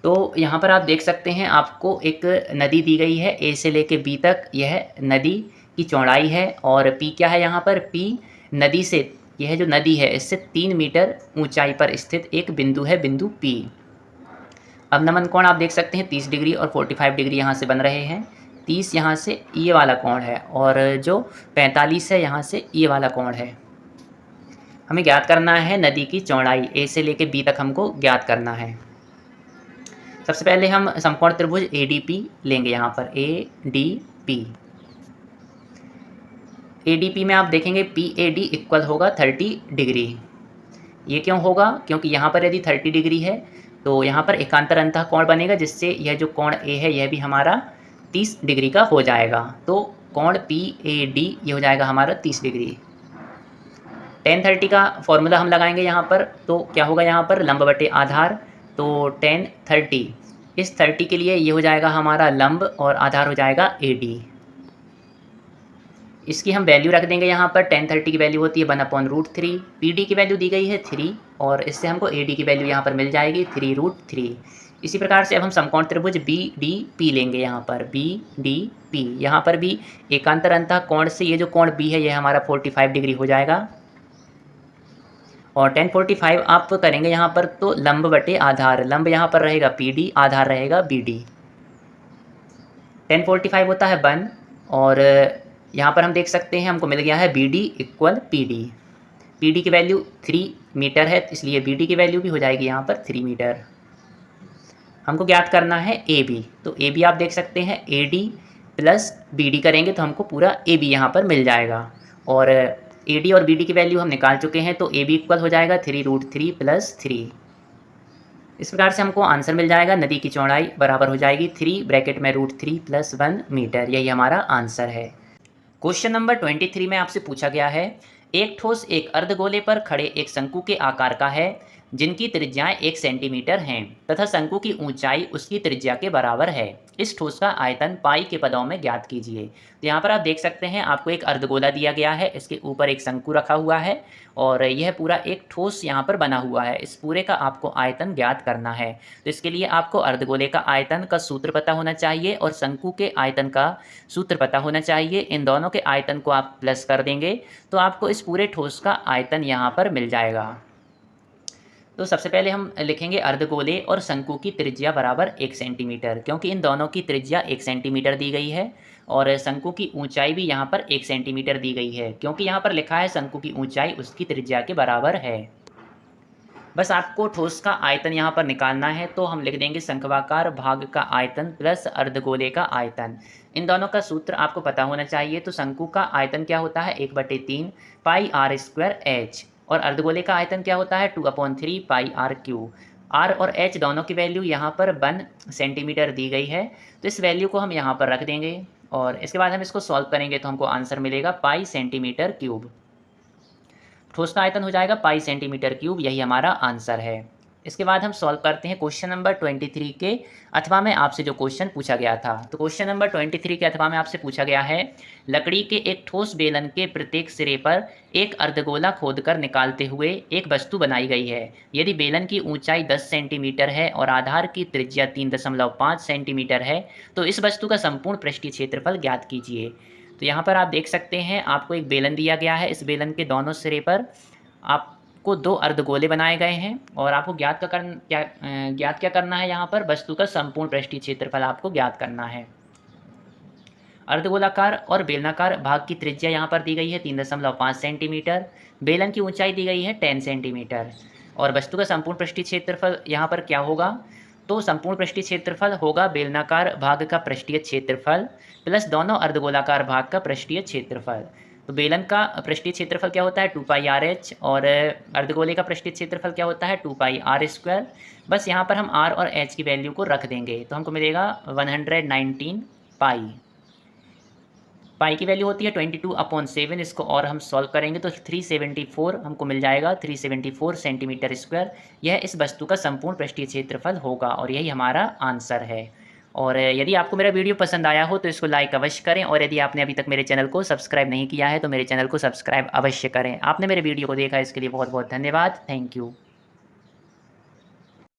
Speaker 1: तो यहाँ पर आप देख सकते हैं आपको एक नदी दी गई है, ए से लेके बी तक यह नदी की चौड़ाई है और पी क्या है यहाँ पर, पी नदी से, यह जो नदी है इससे 3 मीटर ऊंचाई पर स्थित एक बिंदु है, बिंदु पी। अब नमन कोण आप देख सकते हैं 30 डिग्री और 45 डिग्री यहाँ से बन रहे हैं। 30 यहाँ से ये वाला कोण है और जो 45 है यहाँ से ये वाला कोण है। हमें ज्ञात करना है नदी की चौड़ाई, ए से लेके बी तक हमको ज्ञात करना है। सबसे पहले हम समकोण त्रिभुज ADP लेंगे यहाँ पर, ADP। ADP में आप देखेंगे PAD इक्वल होगा 30 डिग्री। ये क्यों होगा, क्योंकि यहाँ पर यदि 30 डिग्री है तो यहाँ पर एकांतर अंतः कोण बनेगा जिससे यह जो कोण A है यह भी हमारा 30 डिग्री का हो जाएगा। तो कोण PAD ये हो जाएगा हमारा 30 डिग्री। tan 30 का फॉर्मूला हम लगाएंगे यहाँ पर, तो क्या होगा यहाँ पर लंब बटे आधार, तो tan 30, इस 30 के लिए ये हो जाएगा हमारा लंब और आधार हो जाएगा AD। इसकी हम वैल्यू रख देंगे यहाँ पर। tan 30 की वैल्यू होती है 1/√3, PD की वैल्यू दी गई है 3 और इससे हमको AD की वैल्यू यहाँ पर मिल जाएगी 3√3। इसी प्रकार से अब हम समकोण त्रिभुज BDP लेंगे यहाँ पर, BDP। यहाँ पर भी एकांतर अंतः कोण से ये जो कोण B है यह हमारा 45 डिग्री हो जाएगा और tan 45 आप करेंगे यहाँ पर तो लंब बटे आधार, लंब यहाँ पर रहेगा PD, आधार रहेगा BD। tan 45 होता है 1 और यहाँ पर हम देख सकते हैं हमको मिल गया है BD इक्वल PD। PD की वैल्यू 3 मीटर है इसलिए BD की वैल्यू भी हो जाएगी यहाँ पर 3 मीटर। हमको ज्ञात करना है AB, तो AB आप देख सकते हैं AD प्लस BD करेंगे तो हमको पूरा AB यहाँ पर मिल जाएगा और AD और BD की वैल्यू हम निकाल चुके हैं तो AB इक्वल हो जाएगा 3√3 + 3। इस प्रकार से हमको आंसर मिल जाएगा। नदी की चौड़ाई बराबर हो जाएगी 3 ब्रैकेट में √3 + 1 मीटर। यही हमारा आंसर है। क्वेश्चन नंबर 23 में आपसे पूछा गया है, एक ठोस एक अर्धगोले पर खड़े एक शंकु के आकार का है जिनकी त्रिज्याएं 1 सेंटीमीटर हैं तथा शंकु की ऊंचाई उसकी त्रिज्या के बराबर है। इस ठोस का आयतन पाई के पदों में ज्ञात कीजिए। तो यहाँ पर आप देख सकते हैं आपको एक अर्धगोला दिया गया है, इसके ऊपर एक शंकु रखा हुआ है और यह पूरा एक ठोस यहाँ पर बना हुआ है। इस पूरे का आपको आयतन ज्ञात करना है। तो इसके लिए आपको अर्धगोले का आयतन का सूत्र पता होना चाहिए और शंकु के आयतन का सूत्र पता होना चाहिए। इन दोनों के आयतन को आप प्लस कर देंगे तो आपको इस पूरे ठोस का आयतन यहाँ पर मिल जाएगा। तो सबसे पहले हम लिखेंगे अर्धगोले और शंकु की त्रिज्या बराबर 1 सेंटीमीटर, क्योंकि इन दोनों की त्रिज्या 1 सेंटीमीटर दी गई है और शंकु की ऊंचाई भी यहाँ पर 1 सेंटीमीटर दी गई है, क्योंकि यहाँ पर लिखा है शंकु की ऊंचाई उसकी त्रिज्या के बराबर है। बस आपको ठोस का आयतन यहाँ पर निकालना है, तो हम लिख देंगे शंक्वाकार भाग का आयतन प्लस अर्धगोले का आयतन। इन दोनों का सूत्र आपको पता होना चाहिए। तो शंकु का आयतन क्या होता है 1/3 πr² और अर्धगोले का आयतन क्या होता है 2/3 πr³। r और h दोनों की वैल्यू यहाँ पर 1 सेंटीमीटर दी गई है, तो इस वैल्यू को हम यहाँ पर रख देंगे और इसके बाद हम इसको सॉल्व करेंगे तो हमको आंसर मिलेगा पाई सेंटीमीटर क्यूब। ठोस का आयतन हो जाएगा पाई सेंटीमीटर क्यूब, यही हमारा आंसर है। इसके बाद हम सॉल्व करते हैं क्वेश्चन नंबर 23 के अथवा में आपसे जो क्वेश्चन पूछा गया था। तो क्वेश्चन नंबर 23 के अथवा में आपसे पूछा गया है, लकड़ी के एक ठोस बेलन के प्रत्येक सिरे पर एक अर्धगोला खोदकर निकालते हुए एक वस्तु बनाई गई है। यदि बेलन की ऊंचाई 10 सेंटीमीटर है और आधार की त्रिज्या 3.5 सेंटीमीटर है तो इस वस्तु का संपूर्ण पृष्ठीय क्षेत्रफल ज्ञात कीजिए। तो यहाँ पर आप देख सकते हैं आपको एक बेलन दिया गया है, इस बेलन के दोनों सिरे पर आपको 2 अर्धगोले बनाए गए हैं और आपको ज्ञात क्या करना है, यहाँ पर वस्तु का संपूर्ण पृष्ठीय क्षेत्रफल आपको ज्ञात करना है। अर्धगोलाकार और बेलनाकार भाग की त्रिज्या यहाँ पर दी गई है 3.5 सेंटीमीटर, बेलन की ऊंचाई दी गई है 10 सेंटीमीटर और वस्तु का संपूर्ण पृष्ठीय क्षेत्रफल यहाँ पर क्या होगा, तो संपूर्ण पृष्ठीय क्षेत्रफल होगा बेलनाकार भाग का पृष्ठीय क्षेत्रफल प्लस दोनों अर्धगोलाकार भाग का पृष्ठीय क्षेत्रफल। तो बेलन का पृष्ठीय क्षेत्रफल क्या होता है 2πr(h) और अर्धगोले का पृष्ठीय क्षेत्रफल क्या होता है 2πr²। बस यहाँ पर हम r और h की वैल्यू को रख देंगे तो हमको मिलेगा 119 पाई। पाई की वैल्यू होती है 22/7। इसको और हम सॉल्व करेंगे तो 374 हमको मिल जाएगा, 374 सेंटीमीटर स्क्वायर। यह इस वस्तु का संपूर्ण पृष्ठीय क्षेत्रफल होगा और यही हमारा आंसर है। और यदि आपको मेरा वीडियो पसंद आया हो तो इसको लाइक अवश्य करें, और यदि आपने अभी तक मेरे चैनल को सब्सक्राइब नहीं किया है तो मेरे चैनल को सब्सक्राइब अवश्य करें। आपने मेरे वीडियो को देखा इसके लिए बहुत बहुत धन्यवाद। Thank you.